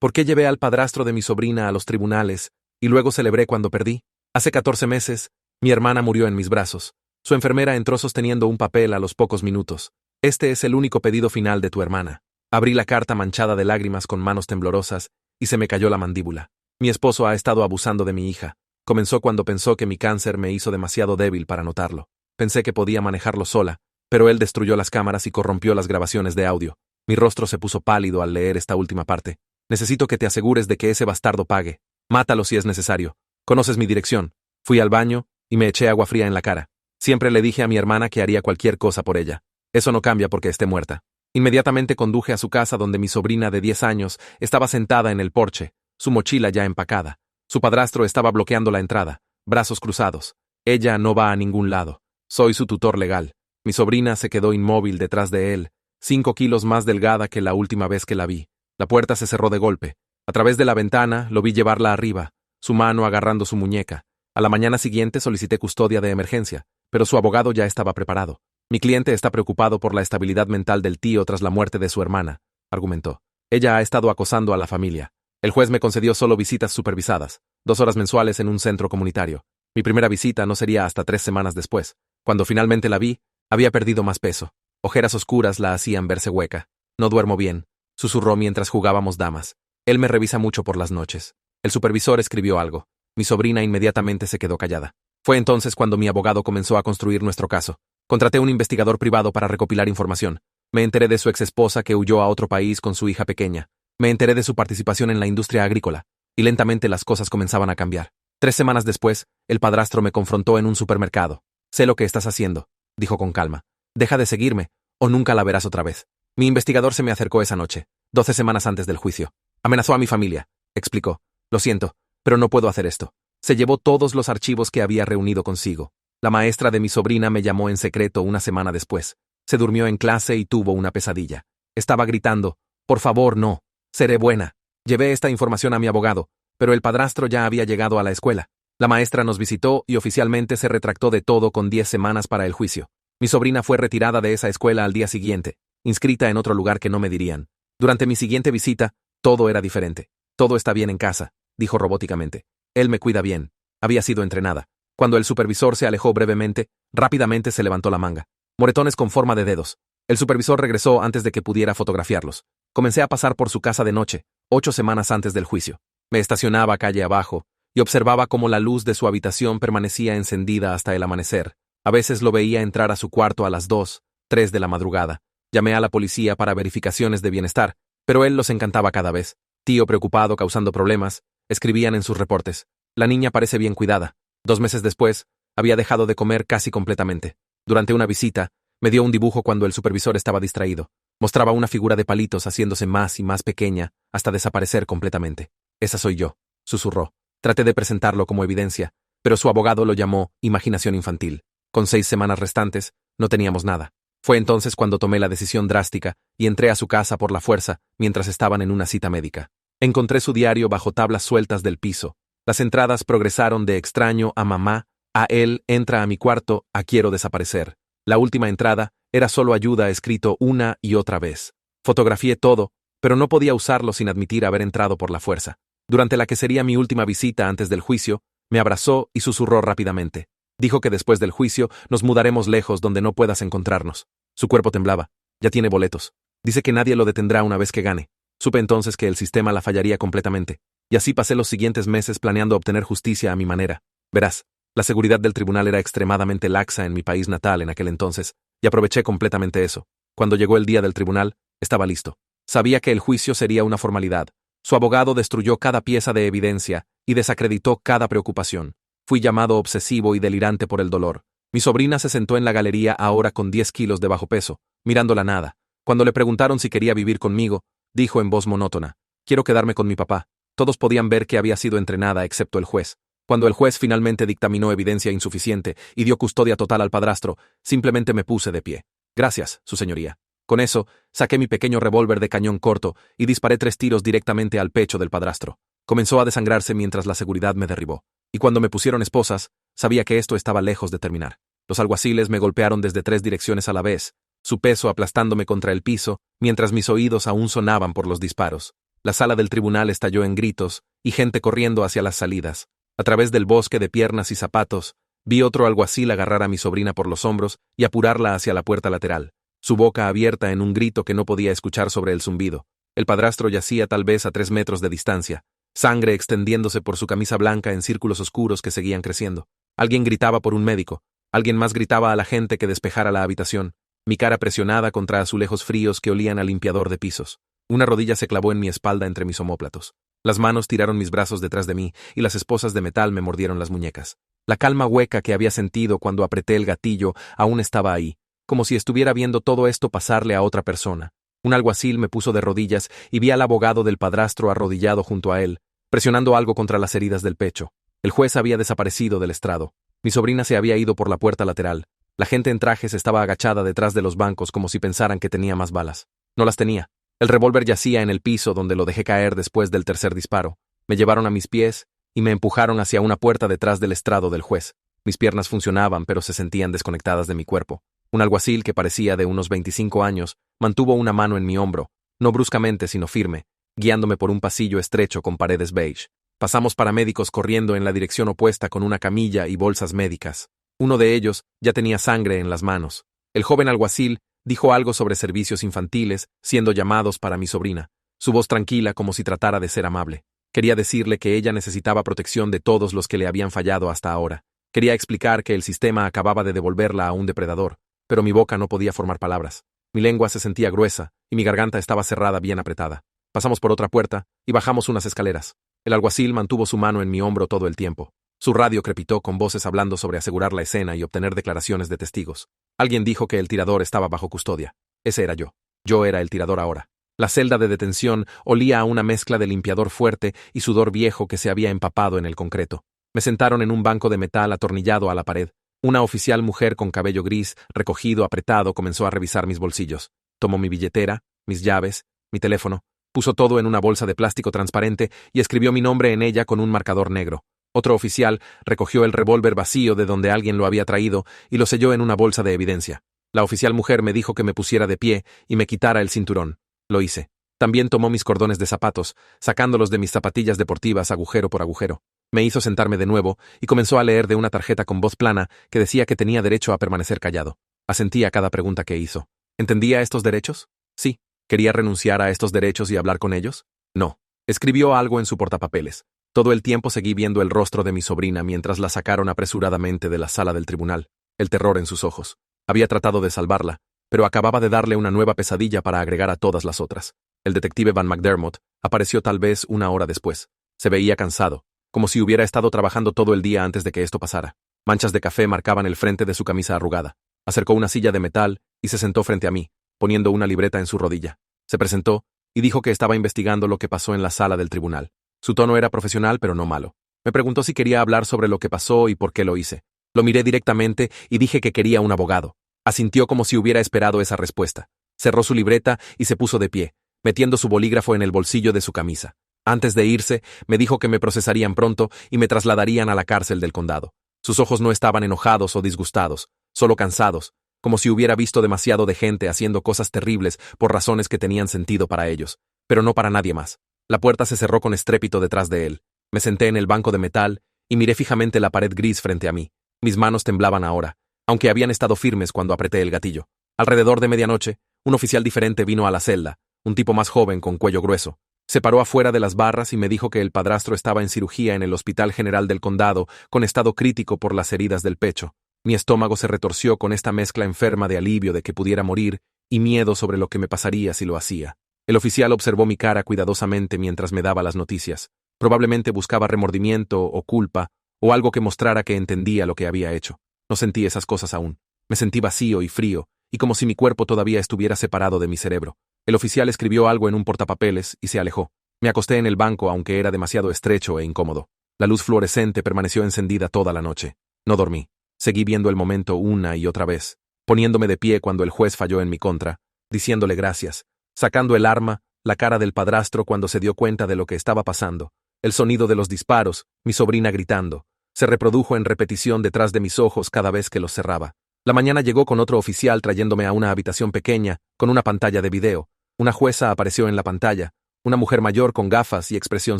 ¿Por qué llevé al padrastro de mi sobrina a los tribunales y luego celebré cuando perdí? Hace 14 meses, mi hermana murió en mis brazos. Su enfermera entró sosteniendo un papel a los pocos minutos. Este es el único pedido final de tu hermana. Abrí la carta manchada de lágrimas con manos temblorosas y se me cayó la mandíbula. Mi esposo ha estado abusando de mi hija. Comenzó cuando pensó que mi cáncer me hizo demasiado débil para notarlo. Pensé que podía manejarlo sola, pero él destruyó las cámaras y corrompió las grabaciones de audio. Mi rostro se puso pálido al leer esta última parte. Necesito que te asegures de que ese bastardo pague. Mátalo si es necesario. Conoces mi dirección. Fui al baño y me eché agua fría en la cara. Siempre le dije a mi hermana que haría cualquier cosa por ella. Eso no cambia porque esté muerta. Inmediatamente conduje a su casa donde mi sobrina de 10 años estaba sentada en el porche, su mochila ya empacada. Su padrastro estaba bloqueando la entrada, brazos cruzados. Ella no va a ningún lado. Soy su tutor legal. Mi sobrina se quedó inmóvil detrás de él, 5 kilos más delgada que la última vez que la vi. La puerta se cerró de golpe. A través de la ventana lo vi llevarla arriba, su mano agarrando su muñeca. A la mañana siguiente solicité custodia de emergencia, pero su abogado ya estaba preparado. Mi cliente está preocupado por la estabilidad mental del tío tras la muerte de su hermana, argumentó. Ella ha estado acosando a la familia. El juez me concedió solo visitas supervisadas, 2 horas mensuales en un centro comunitario. Mi primera visita no sería hasta 3 semanas después. Cuando finalmente la vi, había perdido más peso. Ojeras oscuras la hacían verse hueca. No duermo bien, susurró mientras jugábamos damas. Él me revisa mucho por las noches. El supervisor escribió algo. Mi sobrina inmediatamente se quedó callada. Fue entonces cuando mi abogado comenzó a construir nuestro caso. Contraté un investigador privado para recopilar información. Me enteré de su exesposa que huyó a otro país con su hija pequeña. Me enteré de su participación en la industria agrícola. Y lentamente las cosas comenzaban a cambiar. 3 semanas después, el padrastro me confrontó en un supermercado. Sé lo que estás haciendo, dijo con calma. Deja de seguirme, o nunca la verás otra vez. Mi investigador se me acercó esa noche, 12 semanas antes del juicio. Amenazó a mi familia, explicó. Lo siento, pero no puedo hacer esto. Se llevó todos los archivos que había reunido consigo. La maestra de mi sobrina me llamó en secreto una semana después. Se durmió en clase y tuvo una pesadilla. Estaba gritando, por favor, no. Seré buena. Llevé esta información a mi abogado, pero el padrastro ya había llegado a la escuela. La maestra nos visitó y oficialmente se retractó de todo con 10 semanas para el juicio. Mi sobrina fue retirada de esa escuela al día siguiente, inscrita en otro lugar que no me dirían. Durante mi siguiente visita, todo era diferente. Todo está bien en casa, dijo robóticamente. Él me cuida bien. Había sido entrenada. Cuando el supervisor se alejó brevemente, rápidamente se levantó la manga. Moretones con forma de dedos. El supervisor regresó antes de que pudiera fotografiarlos. Comencé a pasar por su casa de noche, 8 semanas antes del juicio. Me estacionaba calle abajo y observaba cómo la luz de su habitación permanecía encendida hasta el amanecer. A veces lo veía entrar a su cuarto a las 2, 3 de la madrugada. Llamé a la policía para verificaciones de bienestar, pero él los encantaba cada vez. Tío preocupado causando problemas, escribían en sus reportes. La niña parece bien cuidada. 2 meses después, había dejado de comer casi completamente. Durante una visita, me dio un dibujo cuando el supervisor estaba distraído. Mostraba una figura de palitos haciéndose más y más pequeña hasta desaparecer completamente. Esa soy yo, susurró. Traté de presentarlo como evidencia, pero su abogado lo llamó imaginación infantil. Con 6 semanas restantes, no teníamos nada. Fue entonces cuando tomé la decisión drástica y entré a su casa por la fuerza mientras estaban en una cita médica. Encontré su diario bajo tablas sueltas del piso. Las entradas progresaron de extraño a mamá, a él entra a mi cuarto, a quiero desaparecer. La última entrada era solo ayuda escrito una y otra vez. Fotografié todo, pero no podía usarlo sin admitir haber entrado por la fuerza. Durante la que sería mi última visita antes del juicio, me abrazó y susurró rápidamente. Dijo que después del juicio nos mudaremos lejos donde no puedas encontrarnos. Su cuerpo temblaba. Ya tiene boletos. Dice que nadie lo detendrá una vez que gane. Supe entonces que el sistema la fallaría completamente. Y así pasé los siguientes meses planeando obtener justicia a mi manera. Verás, la seguridad del tribunal era extremadamente laxa en mi país natal en aquel entonces, y aproveché completamente eso. Cuando llegó el día del tribunal, estaba listo. Sabía que el juicio sería una formalidad. Su abogado destruyó cada pieza de evidencia y desacreditó cada preocupación. Fui llamado obsesivo y delirante por el dolor. Mi sobrina se sentó en la galería ahora con 10 kilos de bajo peso, mirando la nada. Cuando le preguntaron si quería vivir conmigo, dijo en voz monótona, quiero quedarme con mi papá. Todos podían ver que había sido entrenada excepto el juez. Cuando el juez finalmente dictaminó evidencia insuficiente y dio custodia total al padrastro, simplemente me puse de pie. Gracias, su señoría. Con eso, saqué mi pequeño revólver de cañón corto y disparé 3 tiros directamente al pecho del padrastro. Comenzó a desangrarse mientras la seguridad me derribó. Y cuando me pusieron esposas, sabía que esto estaba lejos de terminar. Los alguaciles me golpearon desde 3 direcciones a la vez, su peso aplastándome contra el piso, mientras mis oídos aún sonaban por los disparos. La sala del tribunal estalló en gritos, y gente corriendo hacia las salidas. A través del bosque de piernas y zapatos, vi otro alguacil agarrar a mi sobrina por los hombros y apurarla hacia la puerta lateral, su boca abierta en un grito que no podía escuchar sobre el zumbido. El padrastro yacía tal vez a 3 metros de distancia, sangre extendiéndose por su camisa blanca en círculos oscuros que seguían creciendo. Alguien gritaba por un médico, alguien más gritaba a la gente que despejara la habitación, mi cara presionada contra azulejos fríos que olían a limpiador de pisos. Una rodilla se clavó en mi espalda entre mis omóplatos. Las manos tiraron mis brazos detrás de mí y las esposas de metal me mordieron las muñecas. La calma hueca que había sentido cuando apreté el gatillo aún estaba ahí, como si estuviera viendo todo esto pasarle a otra persona. Un alguacil me puso de rodillas y vi al abogado del padrastro arrodillado junto a él, presionando algo contra las heridas del pecho. El juez había desaparecido del estrado. Mi sobrina se había ido por la puerta lateral. La gente en trajes estaba agachada detrás de los bancos como si pensaran que tenía más balas. No las tenía. El revólver yacía en el piso donde lo dejé caer después del tercer disparo. Me llevaron a mis pies y me empujaron hacia una puerta detrás del estrado del juez. Mis piernas funcionaban, pero se sentían desconectadas de mi cuerpo. Un alguacil que parecía de unos 25 años mantuvo una mano en mi hombro, no bruscamente sino firme, guiándome por un pasillo estrecho con paredes beige. Pasamos paramédicos corriendo en la dirección opuesta con una camilla y bolsas médicas. Uno de ellos ya tenía sangre en las manos. El joven alguacil dijo algo sobre servicios infantiles, siendo llamados para mi sobrina, su voz tranquila como si tratara de ser amable. Quería decirle que ella necesitaba protección de todos los que le habían fallado hasta ahora. Quería explicar que el sistema acababa de devolverla a un depredador, pero mi boca no podía formar palabras. Mi lengua se sentía gruesa y mi garganta estaba cerrada bien apretada. Pasamos por otra puerta y bajamos unas escaleras. El alguacil mantuvo su mano en mi hombro todo el tiempo. Su radio crepitó con voces hablando sobre asegurar la escena y obtener declaraciones de testigos. Alguien dijo que el tirador estaba bajo custodia. Ese era yo. Yo era el tirador ahora. La celda de detención olía a una mezcla de limpiador fuerte y sudor viejo que se había empapado en el concreto. Me sentaron en un banco de metal atornillado a la pared. Una oficial mujer con cabello gris, recogido, apretado, comenzó a revisar mis bolsillos. Tomó mi billetera, mis llaves, mi teléfono, puso todo en una bolsa de plástico transparente y escribió mi nombre en ella con un marcador negro. Otro oficial recogió el revólver vacío de donde alguien lo había traído y lo selló en una bolsa de evidencia. La oficial mujer me dijo que me pusiera de pie y me quitara el cinturón. Lo hice. También tomó mis cordones de zapatos, sacándolos de mis zapatillas deportivas agujero por agujero. Me hizo sentarme de nuevo y comenzó a leer de una tarjeta con voz plana que decía que tenía derecho a permanecer callado. Asentí a cada pregunta que hizo. ¿Entendía estos derechos? Sí. ¿Quería renunciar a estos derechos y hablar con ellos? No. Escribió algo en su portapapeles. Todo el tiempo seguí viendo el rostro de mi sobrina mientras la sacaron apresuradamente de la sala del tribunal, el terror en sus ojos. Había tratado de salvarla, pero acababa de darle una nueva pesadilla para agregar a todas las otras. El detective Van McDermott apareció tal vez una hora después. Se veía cansado, como si hubiera estado trabajando todo el día antes de que esto pasara. Manchas de café marcaban el frente de su camisa arrugada. Acercó una silla de metal y se sentó frente a mí, poniendo una libreta en su rodilla. Se presentó y dijo que estaba investigando lo que pasó en la sala del tribunal. Su tono era profesional, pero no malo. Me preguntó si quería hablar sobre lo que pasó y por qué lo hice. Lo miré directamente y dije que quería un abogado. Asintió como si hubiera esperado esa respuesta. Cerró su libreta y se puso de pie, metiendo su bolígrafo en el bolsillo de su camisa. Antes de irse, me dijo que me procesarían pronto y me trasladarían a la cárcel del condado. Sus ojos no estaban enojados o disgustados, solo cansados, como si hubiera visto demasiado de gente haciendo cosas terribles por razones que tenían sentido para ellos, pero no para nadie más. La puerta se cerró con estrépito detrás de él. Me senté en el banco de metal y miré fijamente la pared gris frente a mí. Mis manos temblaban ahora, aunque habían estado firmes cuando apreté el gatillo. Alrededor de medianoche, un oficial diferente vino a la celda, un tipo más joven con cuello grueso. Se paró afuera de las barras y me dijo que el padrastro estaba en cirugía en el Hospital General del Condado con estado crítico por las heridas del pecho. Mi estómago se retorció con esta mezcla enferma de alivio de que pudiera morir y miedo sobre lo que me pasaría si lo hacía. El oficial observó mi cara cuidadosamente mientras me daba las noticias. Probablemente buscaba remordimiento o culpa, o algo que mostrara que entendía lo que había hecho. No sentí esas cosas aún. Me sentí vacío y frío, y como si mi cuerpo todavía estuviera separado de mi cerebro. El oficial escribió algo en un portapapeles y se alejó. Me acosté en el banco aunque era demasiado estrecho e incómodo. La luz fluorescente permaneció encendida toda la noche. No dormí. Seguí viendo el momento una y otra vez, poniéndome de pie cuando el juez falló en mi contra, diciéndole gracias, sacando el arma, la cara del padrastro cuando se dio cuenta de lo que estaba pasando, el sonido de los disparos, mi sobrina gritando, se reprodujo en repetición detrás de mis ojos cada vez que los cerraba. La mañana llegó con otro oficial trayéndome a una habitación pequeña, con una pantalla de video. Una jueza apareció en la pantalla, una mujer mayor con gafas y expresión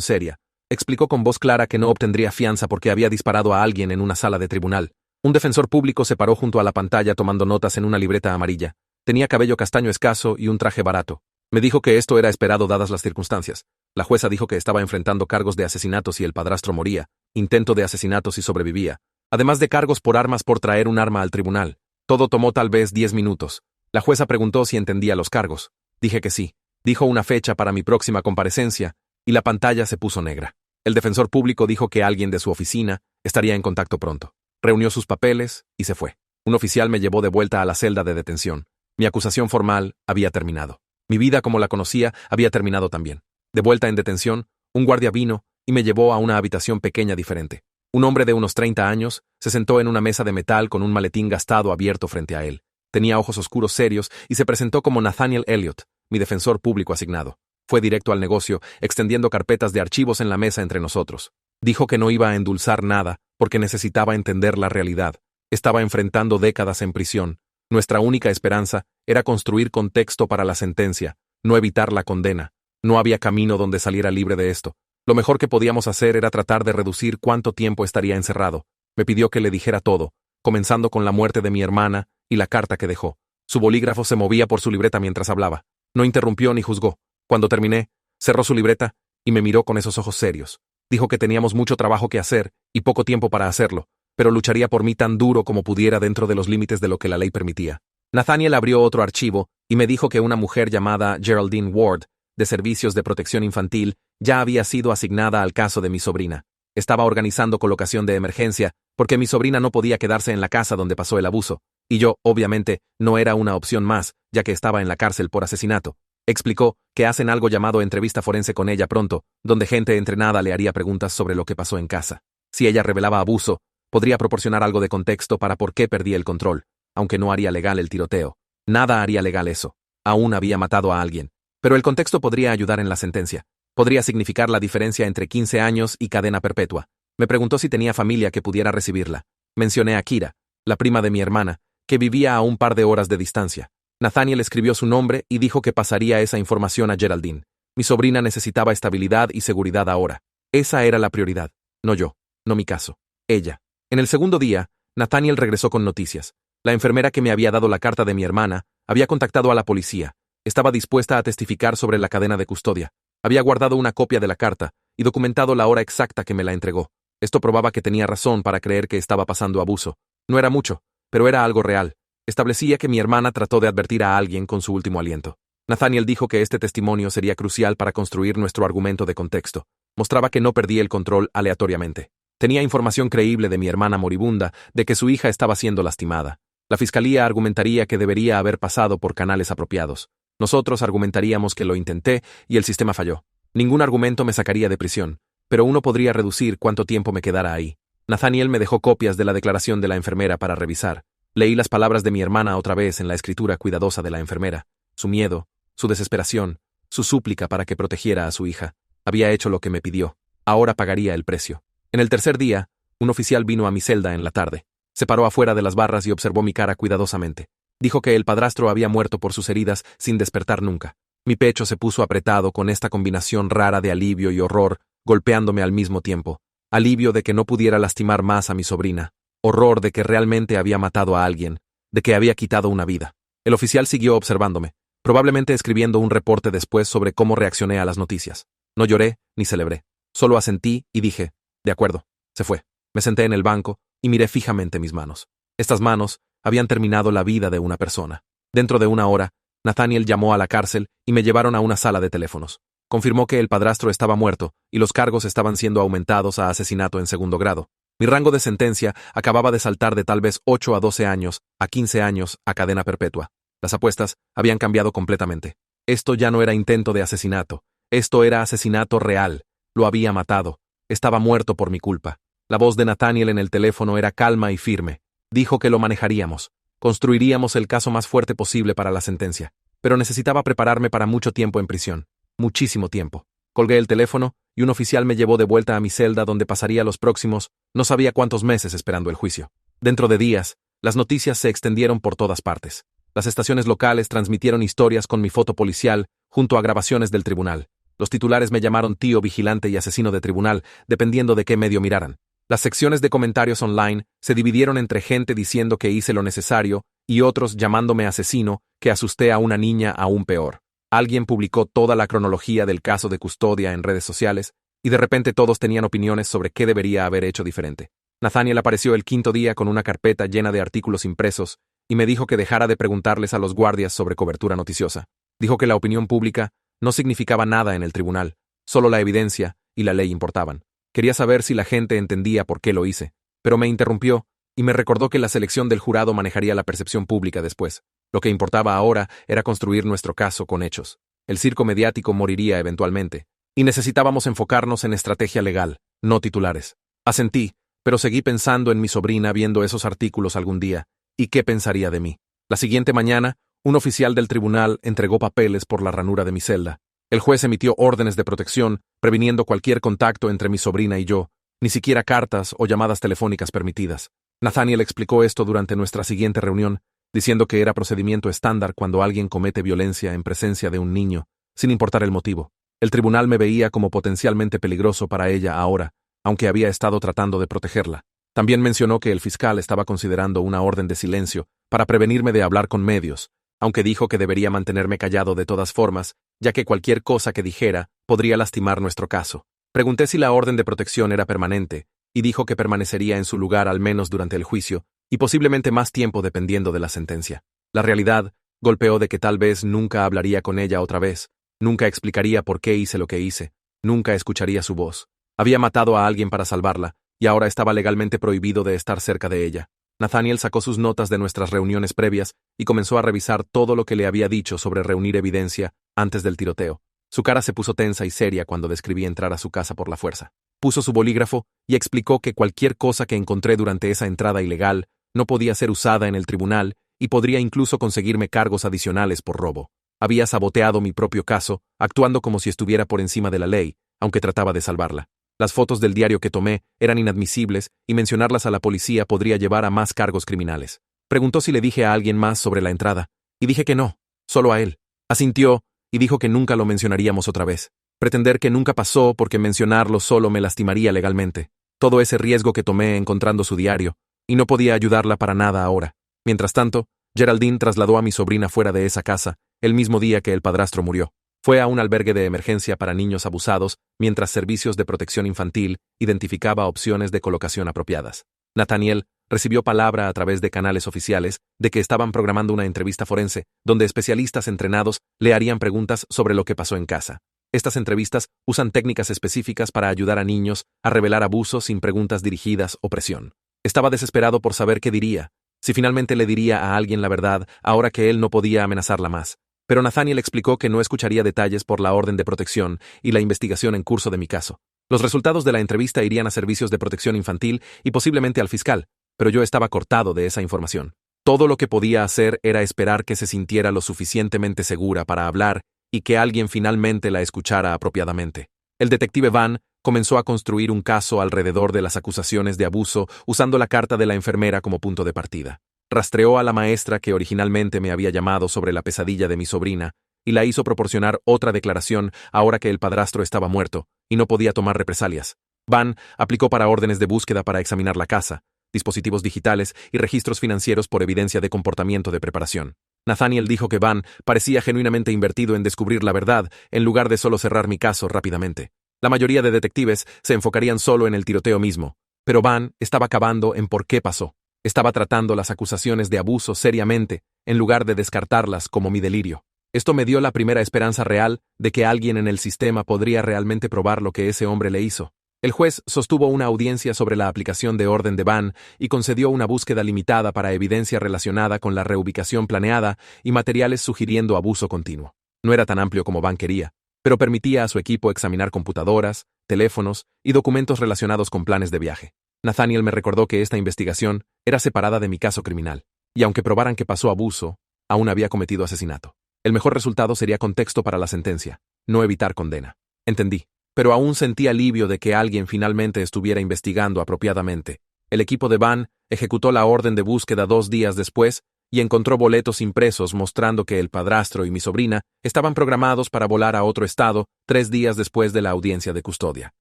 seria. Explicó con voz clara que no obtendría fianza porque había disparado a alguien en una sala de tribunal. Un defensor público se paró junto a la pantalla tomando notas en una libreta amarilla. Tenía cabello castaño escaso y un traje barato. Me dijo que esto era esperado dadas las circunstancias. La jueza dijo que estaba enfrentando cargos de asesinato si el padrastro moría, intento de asesinato si sobrevivía, además de cargos por armas por traer un arma al tribunal. Todo tomó tal vez 10 minutos. La jueza preguntó si entendía los cargos. Dije que sí. Dijo una fecha para mi próxima comparecencia, y la pantalla se puso negra. El defensor público dijo que alguien de su oficina estaría en contacto pronto. Reunió sus papeles y se fue. Un oficial me llevó de vuelta a la celda de detención. Mi acusación formal había terminado. Mi vida como la conocía había terminado también. De vuelta en detención, un guardia vino y me llevó a una habitación pequeña diferente. Un hombre de unos 30 años se sentó en una mesa de metal con un maletín gastado abierto frente a él. Tenía ojos oscuros serios y se presentó como Nathaniel Elliott, mi defensor público asignado. Fue directo al negocio, extendiendo carpetas de archivos en la mesa entre nosotros. Dijo que no iba a endulzar nada porque necesitaba entender la realidad. Estaba enfrentando décadas en prisión. Nuestra única esperanza era construir contexto para la sentencia, no evitar la condena. No había camino donde saliera libre de esto. Lo mejor que podíamos hacer era tratar de reducir cuánto tiempo estaría encerrado. Me pidió que le dijera todo, comenzando con la muerte de mi hermana y la carta que dejó. Su bolígrafo se movía por su libreta mientras hablaba. No interrumpió ni juzgó. Cuando terminé, cerró su libreta y me miró con esos ojos serios. Dijo que teníamos mucho trabajo que hacer y poco tiempo para hacerlo, pero lucharía por mí tan duro como pudiera dentro de los límites de lo que la ley permitía. Nathaniel abrió otro archivo y me dijo que una mujer llamada Geraldine Ward, de Servicios de Protección Infantil, ya había sido asignada al caso de mi sobrina. Estaba organizando colocación de emergencia porque mi sobrina no podía quedarse en la casa donde pasó el abuso, y yo, obviamente, no era una opción más, ya que estaba en la cárcel por asesinato. Explicó que hacen algo llamado entrevista forense con ella pronto, donde gente entrenada le haría preguntas sobre lo que pasó en casa. Si ella revelaba abuso, podría proporcionar algo de contexto para por qué perdí el control, aunque no haría legal el tiroteo. Nada haría legal eso. Aún había matado a alguien. Pero el contexto podría ayudar en la sentencia. Podría significar la diferencia entre 15 años y cadena perpetua. Me preguntó si tenía familia que pudiera recibirla. Mencioné a Kira, la prima de mi hermana, que vivía a un par de horas de distancia. Nathaniel escribió su nombre y dijo que pasaría esa información a Geraldine. Mi sobrina necesitaba estabilidad y seguridad ahora. Esa era la prioridad. No yo, no mi caso. Ella. En el segundo día, Nathaniel regresó con noticias. La enfermera que me había dado la carta de mi hermana había contactado a la policía. Estaba dispuesta a testificar sobre la cadena de custodia. Había guardado una copia de la carta y documentado la hora exacta que me la entregó. Esto probaba que tenía razón para creer que estaba pasando abuso. No era mucho, pero era algo real. Establecía que mi hermana trató de advertir a alguien con su último aliento. Nathaniel dijo que este testimonio sería crucial para construir nuestro argumento de contexto. Mostraba que no perdí el control aleatoriamente. Tenía información creíble de mi hermana moribunda, de que su hija estaba siendo lastimada. La fiscalía argumentaría que debería haber pasado por canales apropiados. Nosotros argumentaríamos que lo intenté y el sistema falló. Ningún argumento me sacaría de prisión, pero uno podría reducir cuánto tiempo me quedara ahí. Nathaniel me dejó copias de la declaración de la enfermera para revisar. Leí las palabras de mi hermana otra vez en la escritura cuidadosa de la enfermera. Su miedo, su desesperación, su súplica para que protegiera a su hija. Había hecho lo que me pidió. Ahora pagaría el precio. En el tercer día, un oficial vino a mi celda en la tarde. Se paró afuera de las barras y observó mi cara cuidadosamente. Dijo que el padrastro había muerto por sus heridas sin despertar nunca. Mi pecho se puso apretado con esta combinación rara de alivio y horror, golpeándome al mismo tiempo. Alivio de que no pudiera lastimar más a mi sobrina. Horror de que realmente había matado a alguien, de que había quitado una vida. El oficial siguió observándome, probablemente escribiendo un reporte después sobre cómo reaccioné a las noticias. No lloré ni celebré. Solo asentí y dije, de acuerdo. Se fue. Me senté en el banco y miré fijamente mis manos. Estas manos habían terminado la vida de una persona. Dentro de una hora, Nathaniel llamó a la cárcel y me llevaron a una sala de teléfonos. Confirmó que el padrastro estaba muerto y los cargos estaban siendo aumentados a asesinato en segundo grado. Mi rango de sentencia acababa de saltar de tal vez 8 a 12 años, a 15 años, a cadena perpetua. Las apuestas habían cambiado completamente. Esto ya no era intento de asesinato. Esto era asesinato real. Lo había matado. Estaba muerto por mi culpa. La voz de Nathaniel en el teléfono era calma y firme. Dijo que lo manejaríamos. Construiríamos el caso más fuerte posible para la sentencia. Pero necesitaba prepararme para mucho tiempo en prisión. Muchísimo tiempo. Colgué el teléfono y un oficial me llevó de vuelta a mi celda donde pasaría los próximos, no sabía cuántos meses esperando el juicio. Dentro de días, las noticias se extendieron por todas partes. Las estaciones locales transmitieron historias con mi foto policial junto a grabaciones del tribunal. Los titulares me llamaron tío vigilante y asesino de tribunal, dependiendo de qué medio miraran. Las secciones de comentarios online se dividieron entre gente diciendo que hice lo necesario y otros llamándome asesino, que asusté a una niña aún peor. Alguien publicó toda la cronología del caso de custodia en redes sociales y de repente todos tenían opiniones sobre qué debería haber hecho diferente. Nathaniel apareció el quinto día con una carpeta llena de artículos impresos y me dijo que dejara de preguntarles a los guardias sobre cobertura noticiosa. Dijo que la opinión pública no significaba nada en el tribunal, solo la evidencia y la ley importaban. Quería saber si la gente entendía por qué lo hice, pero me interrumpió y me recordó que la selección del jurado manejaría la percepción pública después. Lo que importaba ahora era construir nuestro caso con hechos. El circo mediático moriría eventualmente, y necesitábamos enfocarnos en estrategia legal, no titulares. Asentí, pero seguí pensando en mi sobrina viendo esos artículos algún día, y qué pensaría de mí. La siguiente mañana, un oficial del tribunal entregó papeles por la ranura de mi celda. El juez emitió órdenes de protección, previniendo cualquier contacto entre mi sobrina y yo, ni siquiera cartas o llamadas telefónicas permitidas. Nathaniel explicó esto durante nuestra siguiente reunión, diciendo que era procedimiento estándar cuando alguien comete violencia en presencia de un niño, sin importar el motivo. El tribunal me veía como potencialmente peligroso para ella ahora, aunque había estado tratando de protegerla. También mencionó que el fiscal estaba considerando una orden de silencio para prevenirme de hablar con medios, aunque dijo que debería mantenerme callado de todas formas, ya que cualquier cosa que dijera podría lastimar nuestro caso. Pregunté si la orden de protección era permanente, y dijo que permanecería en su lugar al menos durante el juicio, y posiblemente más tiempo dependiendo de la sentencia. La realidad golpeó de que tal vez nunca hablaría con ella otra vez, nunca explicaría por qué hice lo que hice, nunca escucharía su voz. Había matado a alguien para salvarla, y ahora estaba legalmente prohibido de estar cerca de ella. Nathaniel sacó sus notas de nuestras reuniones previas y comenzó a revisar todo lo que le había dicho sobre reunir evidencia antes del tiroteo. Su cara se puso tensa y seria cuando describí entrar a su casa por la fuerza. Puso su bolígrafo y explicó que cualquier cosa que encontré durante esa entrada ilegal no podía ser usada en el tribunal y podría incluso conseguirme cargos adicionales por robo. Había saboteado mi propio caso, actuando como si estuviera por encima de la ley, aunque trataba de salvarla. Las fotos del diario que tomé eran inadmisibles y mencionarlas a la policía podría llevar a más cargos criminales. Preguntó si le dije a alguien más sobre la entrada, y dije que no, solo a él. Asintió y dijo que nunca lo mencionaríamos otra vez. Pretender que nunca pasó porque mencionarlo solo me lastimaría legalmente. Todo ese riesgo que tomé encontrando su diario, y no podía ayudarla para nada ahora. Mientras tanto, Geraldine trasladó a mi sobrina fuera de esa casa, el mismo día que el padrastro murió. Fue a un albergue de emergencia para niños abusados, mientras Servicios de Protección Infantil identificaba opciones de colocación apropiadas. Nathaniel recibió palabra a través de canales oficiales de que estaban programando una entrevista forense, donde especialistas entrenados le harían preguntas sobre lo que pasó en casa. Estas entrevistas usan técnicas específicas para ayudar a niños a revelar abusos sin preguntas dirigidas o presión. Estaba desesperado por saber qué diría, si finalmente le diría a alguien la verdad, ahora que él no podía amenazarla más. Pero Nathaniel explicó que no escucharía detalles por la orden de protección y la investigación en curso de mi caso. Los resultados de la entrevista irían a Servicios de Protección Infantil y posiblemente al fiscal, pero yo estaba cortado de esa información. Todo lo que podía hacer era esperar que se sintiera lo suficientemente segura para hablar y que alguien finalmente la escuchara apropiadamente. El detective Van comenzó a construir un caso alrededor de las acusaciones de abuso usando la carta de la enfermera como punto de partida. Rastreó a la maestra que originalmente me había llamado sobre la pesadilla de mi sobrina y la hizo proporcionar otra declaración ahora que el padrastro estaba muerto y no podía tomar represalias. Van aplicó para órdenes de búsqueda para examinar la casa, dispositivos digitales y registros financieros por evidencia de comportamiento de preparación. Nathaniel dijo que Van parecía genuinamente invertido en descubrir la verdad en lugar de solo cerrar mi caso rápidamente. La mayoría de detectives se enfocarían solo en el tiroteo mismo, pero Van estaba cavando en por qué pasó. Estaba tratando las acusaciones de abuso seriamente, en lugar de descartarlas como mi delirio. Esto me dio la primera esperanza real de que alguien en el sistema podría realmente probar lo que ese hombre le hizo. El juez sostuvo una audiencia sobre la aplicación de orden de Van y concedió una búsqueda limitada para evidencia relacionada con la reubicación planeada y materiales sugiriendo abuso continuo. No era tan amplio como Van quería, pero permitía a su equipo examinar computadoras, teléfonos y documentos relacionados con planes de viaje. Nathaniel me recordó que esta investigación era separada de mi caso criminal, y aunque probaran que pasó abuso, aún había cometido asesinato. El mejor resultado sería contexto para la sentencia, no evitar condena. Entendí, pero aún sentí alivio de que alguien finalmente estuviera investigando apropiadamente. El equipo de Van ejecutó la orden de búsqueda 2 días después y encontró boletos impresos mostrando que el padrastro y mi sobrina estaban programados para volar a otro estado 3 días después de la audiencia de custodia.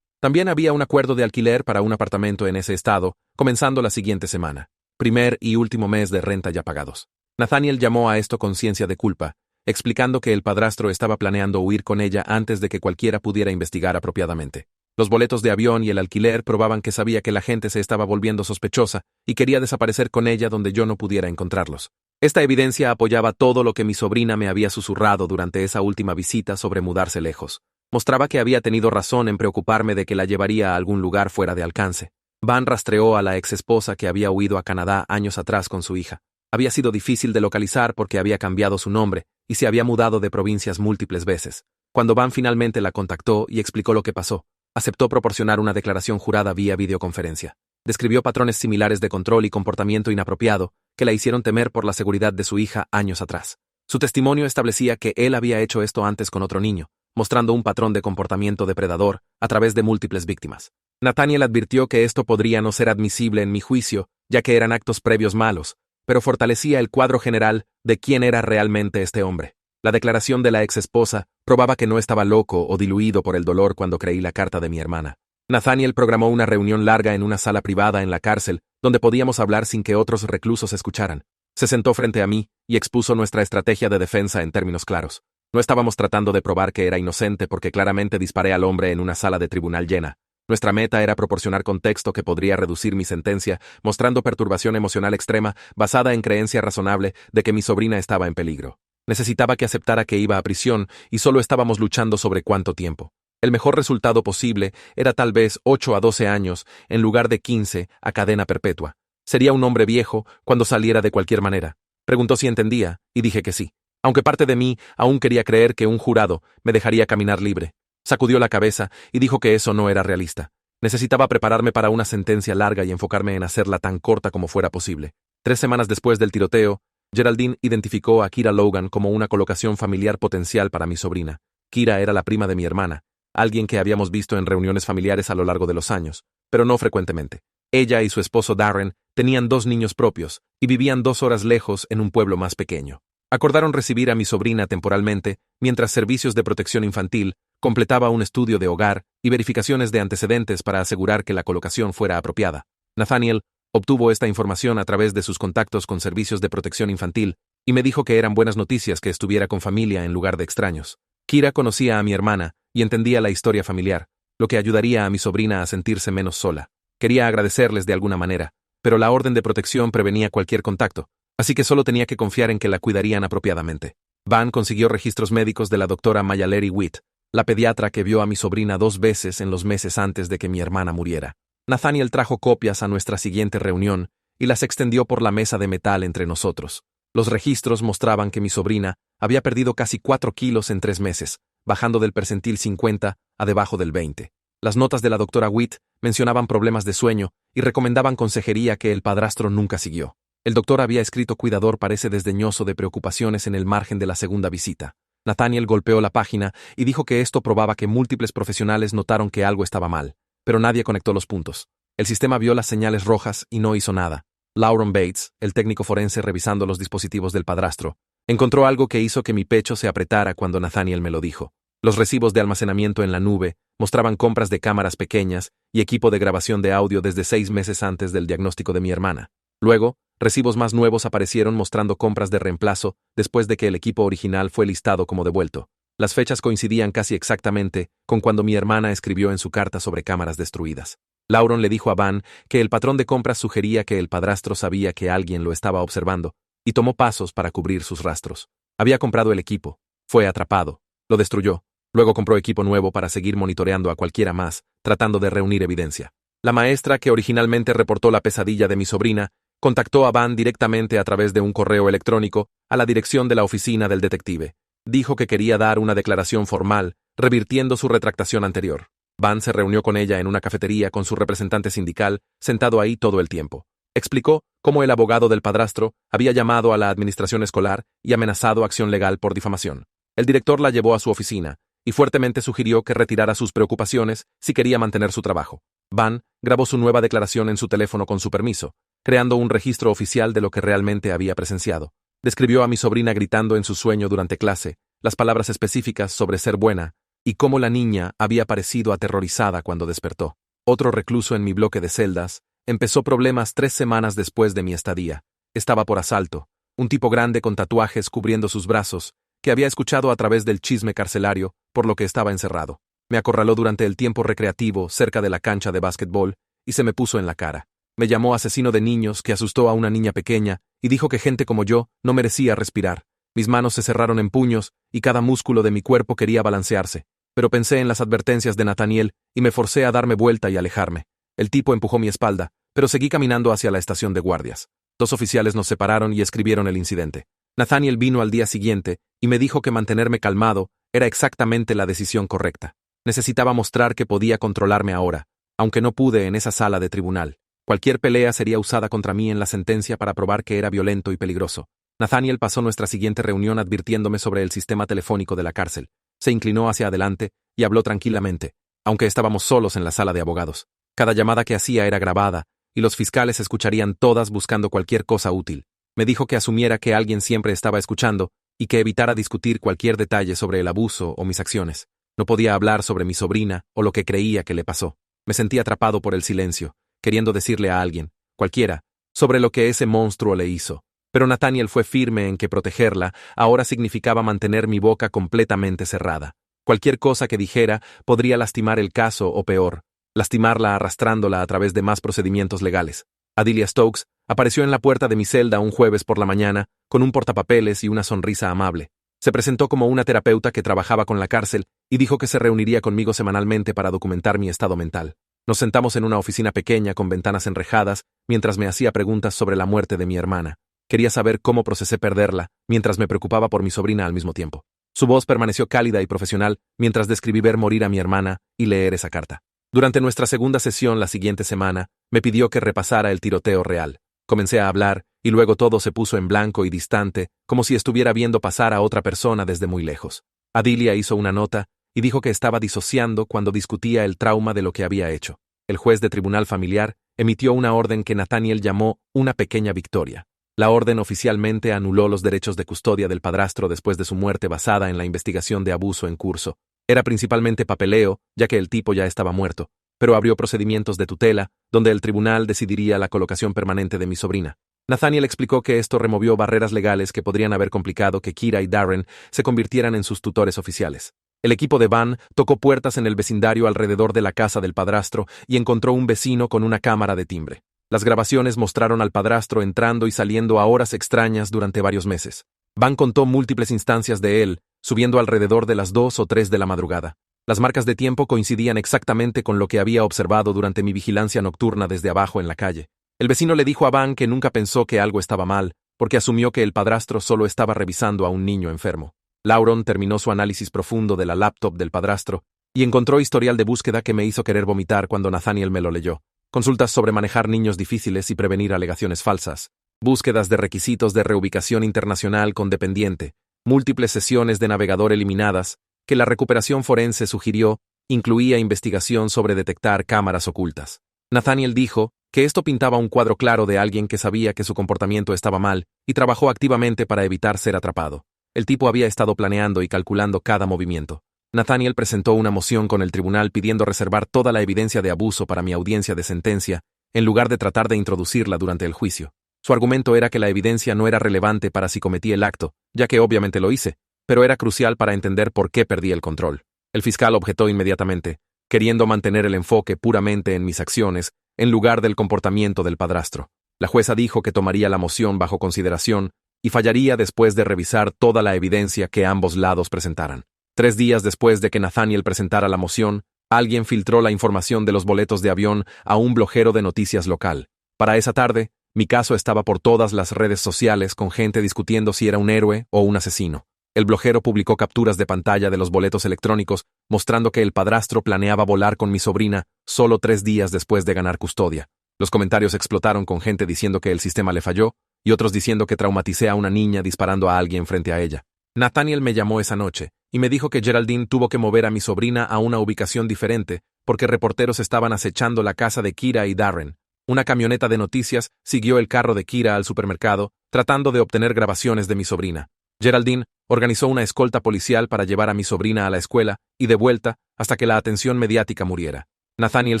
También había un acuerdo de alquiler para un apartamento en ese estado, comenzando la siguiente semana. Primer y último mes de renta ya pagados. Nathaniel llamó a esto conciencia de culpa, explicando que el padrastro estaba planeando huir con ella antes de que cualquiera pudiera investigar apropiadamente. Los boletos de avión y el alquiler probaban que sabía que la gente se estaba volviendo sospechosa y quería desaparecer con ella donde yo no pudiera encontrarlos. Esta evidencia apoyaba todo lo que mi sobrina me había susurrado durante esa última visita sobre mudarse lejos. Mostraba que había tenido razón en preocuparme de que la llevaría a algún lugar fuera de alcance. Van rastreó a la exesposa que había huido a Canadá años atrás con su hija. Había sido difícil de localizar porque había cambiado su nombre y se había mudado de provincias múltiples veces. Cuando Van finalmente la contactó y explicó lo que pasó, aceptó proporcionar una declaración jurada vía videoconferencia. Describió patrones similares de control y comportamiento inapropiado que la hicieron temer por la seguridad de su hija años atrás. Su testimonio establecía que él había hecho esto antes con otro niño, mostrando un patrón de comportamiento depredador a través de múltiples víctimas. Nathaniel advirtió que esto podría no ser admisible en mi juicio, ya que eran actos previos malos, pero fortalecía el cuadro general de quién era realmente este hombre. La declaración de la exesposa probaba que no estaba loco o diluido por el dolor cuando creí la carta de mi hermana. Nathaniel programó una reunión larga en una sala privada en la cárcel, donde podíamos hablar sin que otros reclusos escucharan. Se sentó frente a mí y expuso nuestra estrategia de defensa en términos claros. No estábamos tratando de probar que era inocente porque claramente disparé al hombre en una sala de tribunal llena. Nuestra meta era proporcionar contexto que podría reducir mi sentencia, mostrando perturbación emocional extrema basada en creencia razonable de que mi sobrina estaba en peligro. Necesitaba que aceptara que iba a prisión y solo estábamos luchando sobre cuánto tiempo. El mejor resultado posible era tal vez 8 a 12 años en lugar de 15 a cadena perpetua. Sería un hombre viejo cuando saliera de cualquier manera. Preguntó si entendía, y dije que sí. Aunque parte de mí aún quería creer que un jurado me dejaría caminar libre. Sacudió la cabeza y dijo que eso no era realista. Necesitaba prepararme para una sentencia larga y enfocarme en hacerla tan corta como fuera posible. 3 semanas después del tiroteo, Geraldine identificó a Kira Logan como una colocación familiar potencial para mi sobrina. Kira era la prima de mi hermana, alguien que habíamos visto en reuniones familiares a lo largo de los años, pero no frecuentemente. Ella y su esposo Darren tenían 2 niños propios y vivían 2 horas lejos en un pueblo más pequeño. Acordaron recibir a mi sobrina temporalmente, mientras Servicios de Protección Infantil completaba un estudio de hogar y verificaciones de antecedentes para asegurar que la colocación fuera apropiada. Nathaniel obtuvo esta información a través de sus contactos con Servicios de Protección Infantil y me dijo que eran buenas noticias que estuviera con familia en lugar de extraños. Kira conocía a mi hermana y entendía la historia familiar, lo que ayudaría a mi sobrina a sentirse menos sola. Quería agradecerles de alguna manera, pero la orden de protección prevenía cualquier contacto, así que solo tenía que confiar en que la cuidarían apropiadamente. Van consiguió registros médicos de la doctora Mayalary Witt, la pediatra que vio a mi sobrina 2 veces en los meses antes de que mi hermana muriera. Nathaniel trajo copias a nuestra siguiente reunión y las extendió por la mesa de metal entre nosotros. Los registros mostraban que mi sobrina había perdido casi 4 kilos en 3 meses, bajando del percentil 50 a debajo del 20. Las notas de la doctora Witt mencionaban problemas de sueño y recomendaban consejería que el padrastro nunca siguió. El doctor había escrito cuidador parece desdeñoso de preocupaciones en el margen de la segunda visita. Nathaniel golpeó la página y dijo que esto probaba que múltiples profesionales notaron que algo estaba mal, pero nadie conectó los puntos. El sistema vio las señales rojas y no hizo nada. Lauren Bates, el técnico forense revisando los dispositivos del padrastro, encontró algo que hizo que mi pecho se apretara cuando Nathaniel me lo dijo. Los recibos de almacenamiento en la nube mostraban compras de cámaras pequeñas y equipo de grabación de audio desde 6 meses antes del diagnóstico de mi hermana. Luego, recibos más nuevos aparecieron mostrando compras de reemplazo después de que el equipo original fue listado como devuelto. Las fechas coincidían casi exactamente con cuando mi hermana escribió en su carta sobre cámaras destruidas. Lauren le dijo a Van que el patrón de compras sugería que el padrastro sabía que alguien lo estaba observando y tomó pasos para cubrir sus rastros. Había comprado el equipo, fue atrapado, lo destruyó, luego compró equipo nuevo para seguir monitoreando a cualquiera más, tratando de reunir evidencia. La maestra que originalmente reportó la pesadilla de mi sobrina contactó a Van directamente a través de un correo electrónico a la dirección de la oficina del detective. Dijo que quería dar una declaración formal, revirtiendo su retractación anterior. Van se reunió con ella en una cafetería con su representante sindical, sentado ahí todo el tiempo. Explicó cómo el abogado del padrastro había llamado a la administración escolar y amenazado acción legal por difamación. El director la llevó a su oficina y fuertemente sugirió que retirara sus preocupaciones si quería mantener su trabajo. Van grabó su nueva declaración en su teléfono con su permiso, creando un registro oficial de lo que realmente había presenciado. Describió a mi sobrina gritando en su sueño durante clase, las palabras específicas sobre ser buena, y cómo la niña había parecido aterrorizada cuando despertó. Otro recluso en mi bloque de celdas empezó problemas 3 semanas después de mi estadía. Estaba por asalto, un tipo grande con tatuajes cubriendo sus brazos, que había escuchado a través del chisme carcelario, por lo que estaba encerrado. Me acorraló durante el tiempo recreativo cerca de la cancha de básquetbol y se me puso en la cara. Me llamó asesino de niños, que asustó a una niña pequeña, y dijo que gente como yo no merecía respirar. Mis manos se cerraron en puños y cada músculo de mi cuerpo quería balancearse. Pero pensé en las advertencias de Nathaniel y me forcé a darme vuelta y alejarme. El tipo empujó mi espalda, pero seguí caminando hacia la estación de guardias. 2 oficiales nos separaron y escribieron el incidente. Nathaniel vino al día siguiente y me dijo que mantenerme calmado era exactamente la decisión correcta. Necesitaba mostrar que podía controlarme ahora, aunque no pude en esa sala de tribunal. Cualquier pelea sería usada contra mí en la sentencia para probar que era violento y peligroso. Nathaniel pasó nuestra siguiente reunión advirtiéndome sobre el sistema telefónico de la cárcel. Se inclinó hacia adelante y habló tranquilamente, aunque estábamos solos en la sala de abogados. Cada llamada que hacía era grabada, y los fiscales escucharían todas buscando cualquier cosa útil. Me dijo que asumiera que alguien siempre estaba escuchando y que evitara discutir cualquier detalle sobre el abuso o mis acciones. No podía hablar sobre mi sobrina o lo que creía que le pasó. Me sentí atrapado por el silencio, queriendo decirle a alguien, cualquiera, sobre lo que ese monstruo le hizo. Pero Nathaniel fue firme en que protegerla ahora significaba mantener mi boca completamente cerrada. Cualquier cosa que dijera podría lastimar el caso o peor, lastimarla arrastrándola a través de más procedimientos legales. Adelia Stokes apareció en la puerta de mi celda un jueves por la mañana con un portapapeles y una sonrisa amable. Se presentó como una terapeuta que trabajaba con la cárcel y dijo que se reuniría conmigo semanalmente para documentar mi estado mental. Nos sentamos en una oficina pequeña con ventanas enrejadas mientras me hacía preguntas sobre la muerte de mi hermana. Quería saber cómo procesé perderla, mientras me preocupaba por mi sobrina al mismo tiempo. Su voz permaneció cálida y profesional mientras describí ver morir a mi hermana y leer esa carta. Durante nuestra segunda sesión la siguiente semana, me pidió que repasara el tiroteo real. Comencé a hablar, y luego todo se puso en blanco y distante, como si estuviera viendo pasar a otra persona desde muy lejos. Adelia hizo una nota y dijo que estaba disociando cuando discutía el trauma de lo que había hecho. El juez de tribunal familiar emitió una orden que Nathaniel llamó una pequeña victoria. La orden oficialmente anuló los derechos de custodia del padrastro después de su muerte basada en la investigación de abuso en curso. Era principalmente papeleo, ya que el tipo ya estaba muerto, pero abrió procedimientos de tutela, donde el tribunal decidiría la colocación permanente de mi sobrina. Nathaniel explicó que esto removió barreras legales que podrían haber complicado que Kira y Darren se convirtieran en sus tutores oficiales. El equipo de Van tocó puertas en el vecindario alrededor de la casa del padrastro y encontró un vecino con una cámara de timbre. Las grabaciones mostraron al padrastro entrando y saliendo a horas extrañas durante varios meses. Van contó múltiples instancias de él, subiendo alrededor de las 2 o 3 de la madrugada. Las marcas de tiempo coincidían exactamente con lo que había observado durante mi vigilancia nocturna desde abajo en la calle. El vecino le dijo a Van que nunca pensó que algo estaba mal, porque asumió que el padrastro solo estaba revisando a un niño enfermo. Lauron terminó su análisis profundo de la laptop del padrastro y encontró historial de búsqueda que me hizo querer vomitar cuando Nathaniel me lo leyó. Consultas sobre manejar niños difíciles y prevenir alegaciones falsas. Búsquedas de requisitos de reubicación internacional con dependiente. Múltiples sesiones de navegador eliminadas, que la recuperación forense sugirió, incluía investigación sobre detectar cámaras ocultas. Nathaniel dijo que esto pintaba un cuadro claro de alguien que sabía que su comportamiento estaba mal y trabajó activamente para evitar ser atrapado. El tipo había estado planeando y calculando cada movimiento. Nathaniel presentó una moción con el tribunal pidiendo reservar toda la evidencia de abuso para mi audiencia de sentencia, en lugar de tratar de introducirla durante el juicio. Su argumento era que la evidencia no era relevante para si cometí el acto, ya que obviamente lo hice, pero era crucial para entender por qué perdí el control. El fiscal objetó inmediatamente, queriendo mantener el enfoque puramente en mis acciones, en lugar del comportamiento del padrastro. La jueza dijo que tomaría la moción bajo consideración y fallaría después de revisar toda la evidencia que ambos lados presentaran. 3 días después de que Nathaniel presentara la moción, alguien filtró la información de los boletos de avión a un blogero de noticias local. Para esa tarde, mi caso estaba por todas las redes sociales con gente discutiendo si era un héroe o un asesino. El blogero publicó capturas de pantalla de los boletos electrónicos mostrando que el padrastro planeaba volar con mi sobrina solo 3 días después de ganar custodia. Los comentarios explotaron con gente diciendo que el sistema le falló y otros diciendo que traumaticé a una niña disparando a alguien frente a ella. Nathaniel me llamó esa noche y me dijo que Geraldine tuvo que mover a mi sobrina a una ubicación diferente porque reporteros estaban acechando la casa de Kira y Darren. Una camioneta de noticias siguió el carro de Kira al supermercado tratando de obtener grabaciones de mi sobrina. Geraldine organizó una escolta policial para llevar a mi sobrina a la escuela y de vuelta hasta que la atención mediática muriera. Nathaniel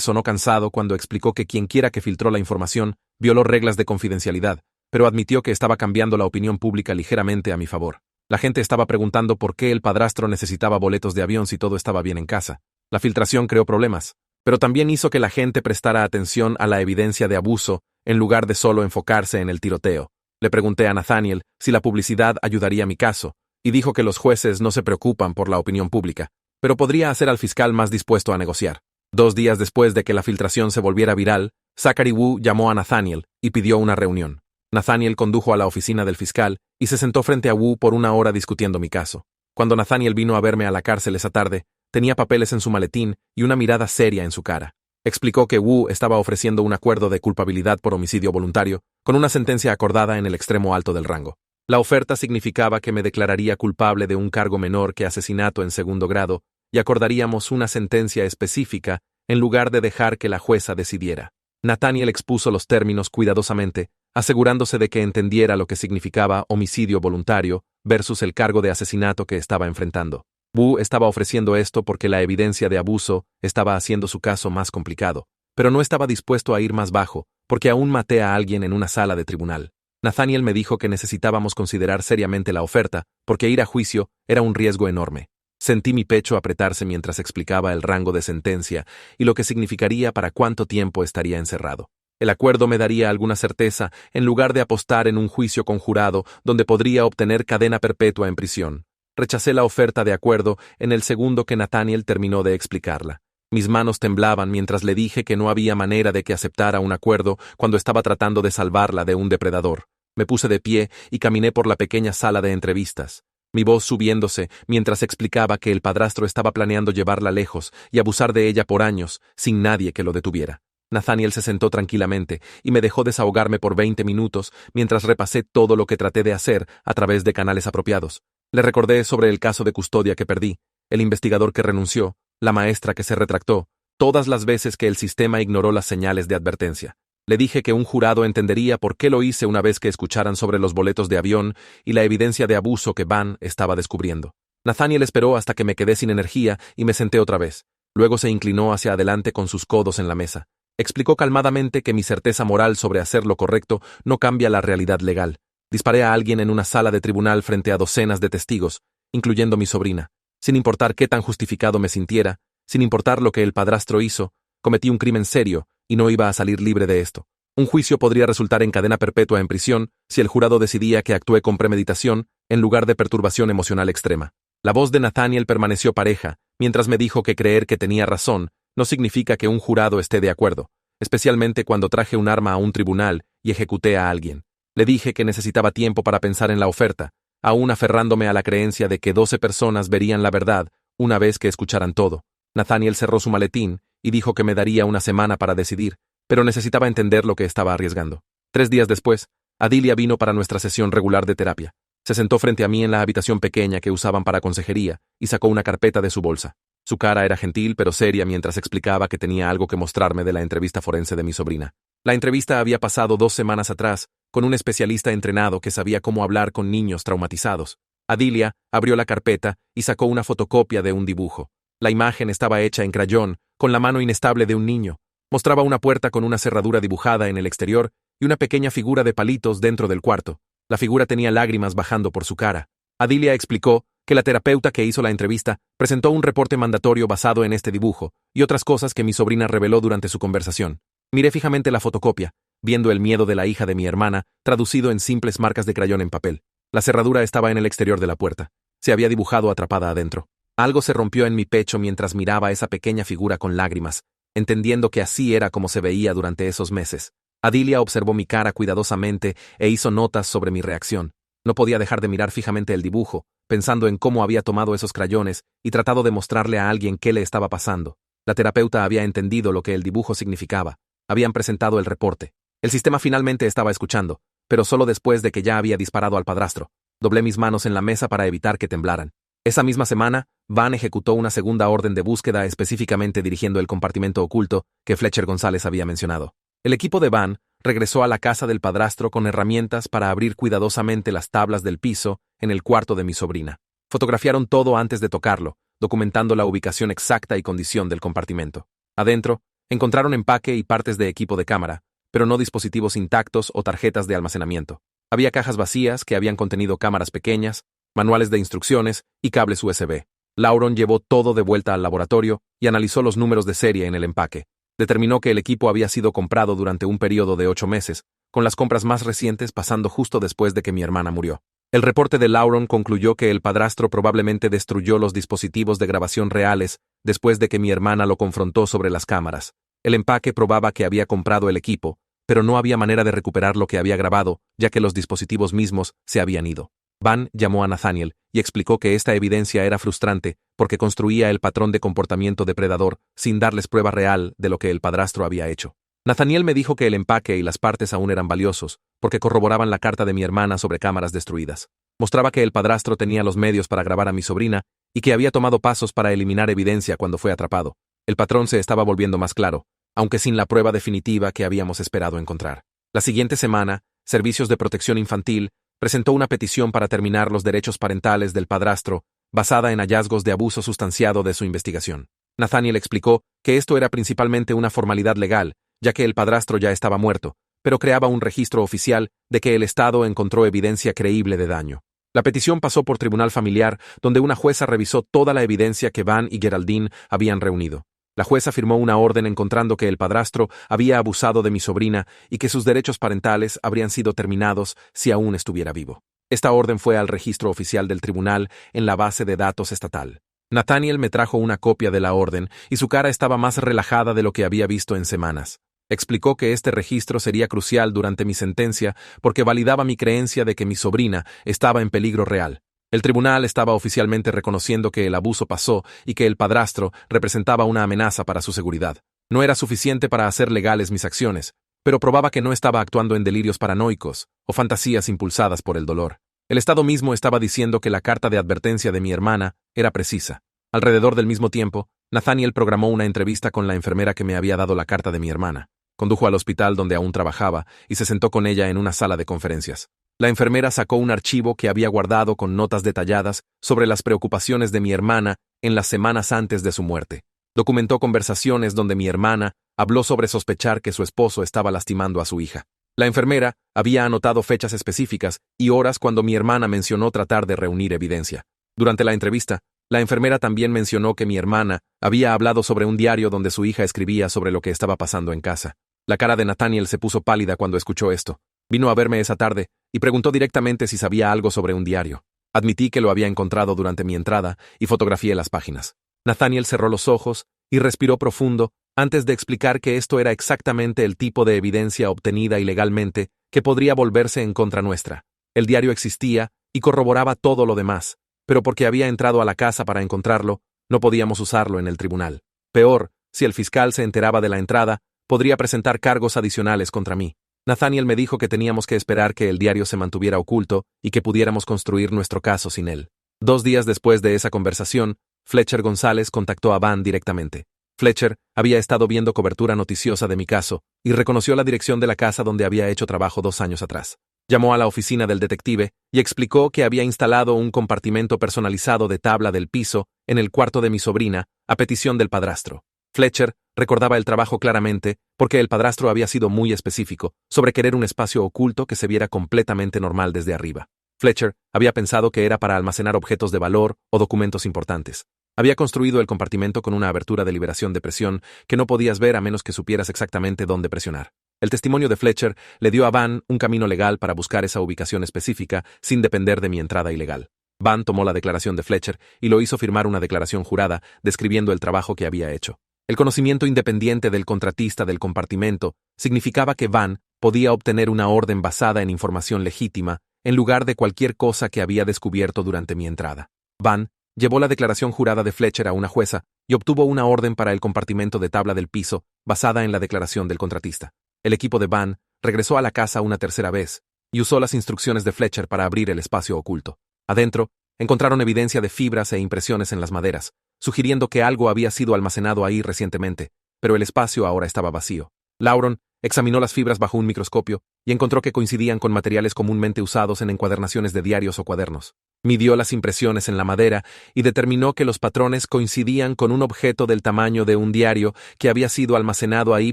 sonó cansado cuando explicó que quienquiera que filtró la información violó reglas de confidencialidad, pero admitió que estaba cambiando la opinión pública ligeramente a mi favor. La gente estaba preguntando por qué el padrastro necesitaba boletos de avión si todo estaba bien en casa. La filtración creó problemas, pero también hizo que la gente prestara atención a la evidencia de abuso en lugar de solo enfocarse en el tiroteo. Le pregunté a Nathaniel si la publicidad ayudaría a mi caso, y dijo que los jueces no se preocupan por la opinión pública, pero podría hacer al fiscal más dispuesto a negociar. 2 días después de que la filtración se volviera viral, Zachary Wu llamó a Nathaniel y pidió una reunión. Nathaniel condujo a la oficina del fiscal y se sentó frente a Wu por 1 hora discutiendo mi caso. Cuando Nathaniel vino a verme a la cárcel esa tarde, tenía papeles en su maletín y una mirada seria en su cara. Explicó que Wu estaba ofreciendo un acuerdo de culpabilidad por homicidio voluntario, con una sentencia acordada en el extremo alto del rango. La oferta significaba que me declararía culpable de un cargo menor que asesinato en 2º grado y acordaríamos una sentencia específica en lugar de dejar que la jueza decidiera. Nathaniel expuso los términos cuidadosamente, asegurándose de que entendiera lo que significaba homicidio voluntario versus el cargo de asesinato que estaba enfrentando. Wu estaba ofreciendo esto porque la evidencia de abuso estaba haciendo su caso más complicado, pero no estaba dispuesto a ir más bajo, porque aún maté a alguien en una sala de tribunal. Nathaniel me dijo que necesitábamos considerar seriamente la oferta, porque ir a juicio era un riesgo enorme. Sentí mi pecho apretarse mientras explicaba el rango de sentencia y lo que significaría para cuánto tiempo estaría encerrado. El acuerdo me daría alguna certeza en lugar de apostar en un juicio conjurado donde podría obtener cadena perpetua en prisión. Rechacé la oferta de acuerdo en el segundo que Nathaniel terminó de explicarla. Mis manos temblaban mientras le dije que no había manera de que aceptara un acuerdo cuando estaba tratando de salvarla de un depredador. Me puse de pie y caminé por la pequeña sala de entrevistas, mi voz subiéndose mientras explicaba que el padrastro estaba planeando llevarla lejos y abusar de ella por años, sin nadie que lo detuviera. Nathaniel se sentó tranquilamente y me dejó desahogarme por 20 minutos mientras repasé todo lo que traté de hacer a través de canales apropiados. Le recordé sobre el caso de custodia que perdí, el investigador que renunció, la maestra que se retractó, todas las veces que el sistema ignoró las señales de advertencia. Le dije que un jurado entendería por qué lo hice una vez que escucharan sobre los boletos de avión y la evidencia de abuso que Van estaba descubriendo. Nathaniel esperó hasta que me quedé sin energía y me senté otra vez. Luego se inclinó hacia adelante con sus codos en la mesa. Explicó calmadamente que mi certeza moral sobre hacer lo correcto no cambia la realidad legal. Disparé a alguien en una sala de tribunal frente a docenas de testigos, incluyendo mi sobrina. Sin importar qué tan justificado me sintiera, sin importar lo que el padrastro hizo, cometí un crimen serio y no iba a salir libre de esto. Un juicio podría resultar en cadena perpetua en prisión si el jurado decidía que actué con premeditación en lugar de perturbación emocional extrema. La voz de Nathaniel permaneció pareja, mientras me dijo que creer que tenía razón no significa que un jurado esté de acuerdo, especialmente cuando traje un arma a un tribunal y ejecuté a alguien. Le dije que necesitaba tiempo para pensar en la oferta, aún aferrándome a la creencia de que 12 personas verían la verdad una vez que escucharan todo. Nathaniel cerró su maletín y dijo que me daría una semana para decidir, pero necesitaba entender lo que estaba arriesgando. 3 días después, Adilia vino para nuestra sesión regular de terapia. Se sentó frente a mí en la habitación pequeña que usaban para consejería y sacó una carpeta de su bolsa. Su cara era gentil pero seria mientras explicaba que tenía algo que mostrarme de la entrevista forense de mi sobrina. La entrevista había pasado 2 semanas atrás, con un especialista entrenado que sabía cómo hablar con niños traumatizados. Adilia abrió la carpeta y sacó una fotocopia de un dibujo. La imagen estaba hecha en crayón, con la mano inestable de un niño. Mostraba una puerta con una cerradura dibujada en el exterior y una pequeña figura de palitos dentro del cuarto. La figura tenía lágrimas bajando por su cara. Adilia explicó que la terapeuta que hizo la entrevista presentó un reporte mandatorio basado en este dibujo y otras cosas que mi sobrina reveló durante su conversación. Miré fijamente la fotocopia, viendo el miedo de la hija de mi hermana, traducido en simples marcas de crayón en papel. La cerradura estaba en el exterior de la puerta. Se había dibujado atrapada adentro. Algo se rompió en mi pecho mientras miraba esa pequeña figura con lágrimas, entendiendo que así era como se veía durante esos meses. Adilia observó mi cara cuidadosamente e hizo notas sobre mi reacción. No podía dejar de mirar fijamente el dibujo, pensando en cómo había tomado esos crayones y tratado de mostrarle a alguien qué le estaba pasando. La terapeuta había entendido lo que el dibujo significaba. Habían presentado el reporte. El sistema finalmente estaba escuchando, pero solo después de que ya había disparado al padrastro. Doblé mis manos en la mesa para evitar que temblaran. Esa misma semana, Van ejecutó una segunda orden de búsqueda específicamente dirigiendo el compartimento oculto que Fletcher González había mencionado. El equipo de Van regresó a la casa del padrastro con herramientas para abrir cuidadosamente las tablas del piso en el cuarto de mi sobrina. Fotografiaron todo antes de tocarlo, documentando la ubicación exacta y condición del compartimento. Adentro, encontraron empaque y partes de equipo de cámara, pero no dispositivos intactos o tarjetas de almacenamiento. Había cajas vacías que habían contenido cámaras pequeñas, manuales de instrucciones y cables USB. Lauron llevó todo de vuelta al laboratorio y analizó los números de serie en el empaque. Determinó que el equipo había sido comprado durante un periodo de 8 meses, con las compras más recientes pasando justo después de que mi hermana murió. El reporte de Lauron concluyó que el padrastro probablemente destruyó los dispositivos de grabación reales después de que mi hermana lo confrontó sobre las cámaras. El empaque probaba que había comprado el equipo, pero no había manera de recuperar lo que había grabado, ya que los dispositivos mismos se habían ido. Van llamó a Nathaniel y explicó que esta evidencia era frustrante porque construía el patrón de comportamiento depredador sin darles prueba real de lo que el padrastro había hecho. Nathaniel me dijo que el empaque y las partes aún eran valiosos, porque corroboraban la carta de mi hermana sobre cámaras destruidas. Mostraba que el padrastro tenía los medios para grabar a mi sobrina y que había tomado pasos para eliminar evidencia cuando fue atrapado. El patrón se estaba volviendo más claro, aunque sin la prueba definitiva que habíamos esperado encontrar. La siguiente semana, Servicios de Protección Infantil presentó una petición para terminar los derechos parentales del padrastro, basada en hallazgos de abuso sustanciado de su investigación. Nathaniel explicó que esto era principalmente una formalidad legal, ya que el padrastro ya estaba muerto, pero creaba un registro oficial de que el Estado encontró evidencia creíble de daño. La petición pasó por tribunal familiar, donde una jueza revisó toda la evidencia que Van y Geraldine habían reunido. La jueza firmó una orden encontrando que el padrastro había abusado de mi sobrina y que sus derechos parentales habrían sido terminados si aún estuviera vivo. Esta orden fue al registro oficial del tribunal en la base de datos estatal. Nathaniel me trajo una copia de la orden y su cara estaba más relajada de lo que había visto en semanas. Explicó que este registro sería crucial durante mi sentencia porque validaba mi creencia de que mi sobrina estaba en peligro real. El tribunal estaba oficialmente reconociendo que el abuso pasó y que el padrastro representaba una amenaza para su seguridad. No era suficiente para hacer legales mis acciones, pero probaba que no estaba actuando en delirios paranoicos o fantasías impulsadas por el dolor. El Estado mismo estaba diciendo que la carta de advertencia de mi hermana era precisa. Alrededor del mismo tiempo, Nathaniel programó una entrevista con la enfermera que me había dado la carta de mi hermana. Condujo al hospital donde aún trabajaba y se sentó con ella en una sala de conferencias. La enfermera sacó un archivo que había guardado con notas detalladas sobre las preocupaciones de mi hermana en las semanas antes de su muerte. Documentó conversaciones donde mi hermana habló sobre sospechar que su esposo estaba lastimando a su hija. La enfermera había anotado fechas específicas y horas cuando mi hermana mencionó tratar de reunir evidencia. Durante la entrevista, la enfermera también mencionó que mi hermana había hablado sobre un diario donde su hija escribía sobre lo que estaba pasando en casa. La cara de Nathaniel se puso pálida cuando escuchó esto. Vino a verme esa tarde y preguntó directamente si sabía algo sobre un diario. Admití que lo había encontrado durante mi entrada y fotografié las páginas. Nathaniel cerró los ojos y respiró profundo antes de explicar que esto era exactamente el tipo de evidencia obtenida ilegalmente que podría volverse en contra nuestra. El diario existía y corroboraba todo lo demás, pero porque había entrado a la casa para encontrarlo, no podíamos usarlo en el tribunal. Peor, si el fiscal se enteraba de la entrada, podría presentar cargos adicionales contra mí. Nathaniel me dijo que teníamos que esperar que el diario se mantuviera oculto y que pudiéramos construir nuestro caso sin él. 2 días después de esa conversación, Fletcher González contactó a Van directamente. Fletcher había estado viendo cobertura noticiosa de mi caso y reconoció la dirección de la casa donde había hecho trabajo 2 años atrás. Llamó a la oficina del detective y explicó que había instalado un compartimento personalizado de tabla del piso en el cuarto de mi sobrina a petición del padrastro. Fletcher recordaba el trabajo claramente porque el padrastro había sido muy específico sobre querer un espacio oculto que se viera completamente normal desde arriba. Fletcher había pensado que era para almacenar objetos de valor o documentos importantes. Había construido el compartimento con una abertura de liberación de presión que no podías ver a menos que supieras exactamente dónde presionar. El testimonio de Fletcher le dio a Van un camino legal para buscar esa ubicación específica sin depender de mi entrada ilegal. Van tomó la declaración de Fletcher y lo hizo firmar una declaración jurada describiendo el trabajo que había hecho. El conocimiento independiente del contratista del compartimento significaba que Van podía obtener una orden basada en información legítima en lugar de cualquier cosa que había descubierto durante mi entrada. Van llevó la declaración jurada de Fletcher a una jueza y obtuvo una orden para el compartimento de tabla del piso basada en la declaración del contratista. El equipo de Van regresó a la casa una tercera vez y usó las instrucciones de Fletcher para abrir el espacio oculto. Adentro, encontraron evidencia de fibras e impresiones en las maderas, sugiriendo que algo había sido almacenado ahí recientemente, pero el espacio ahora estaba vacío. Lauren examinó las fibras bajo un microscopio y encontró que coincidían con materiales comúnmente usados en encuadernaciones de diarios o cuadernos. Midió las impresiones en la madera y determinó que los patrones coincidían con un objeto del tamaño de un diario que había sido almacenado ahí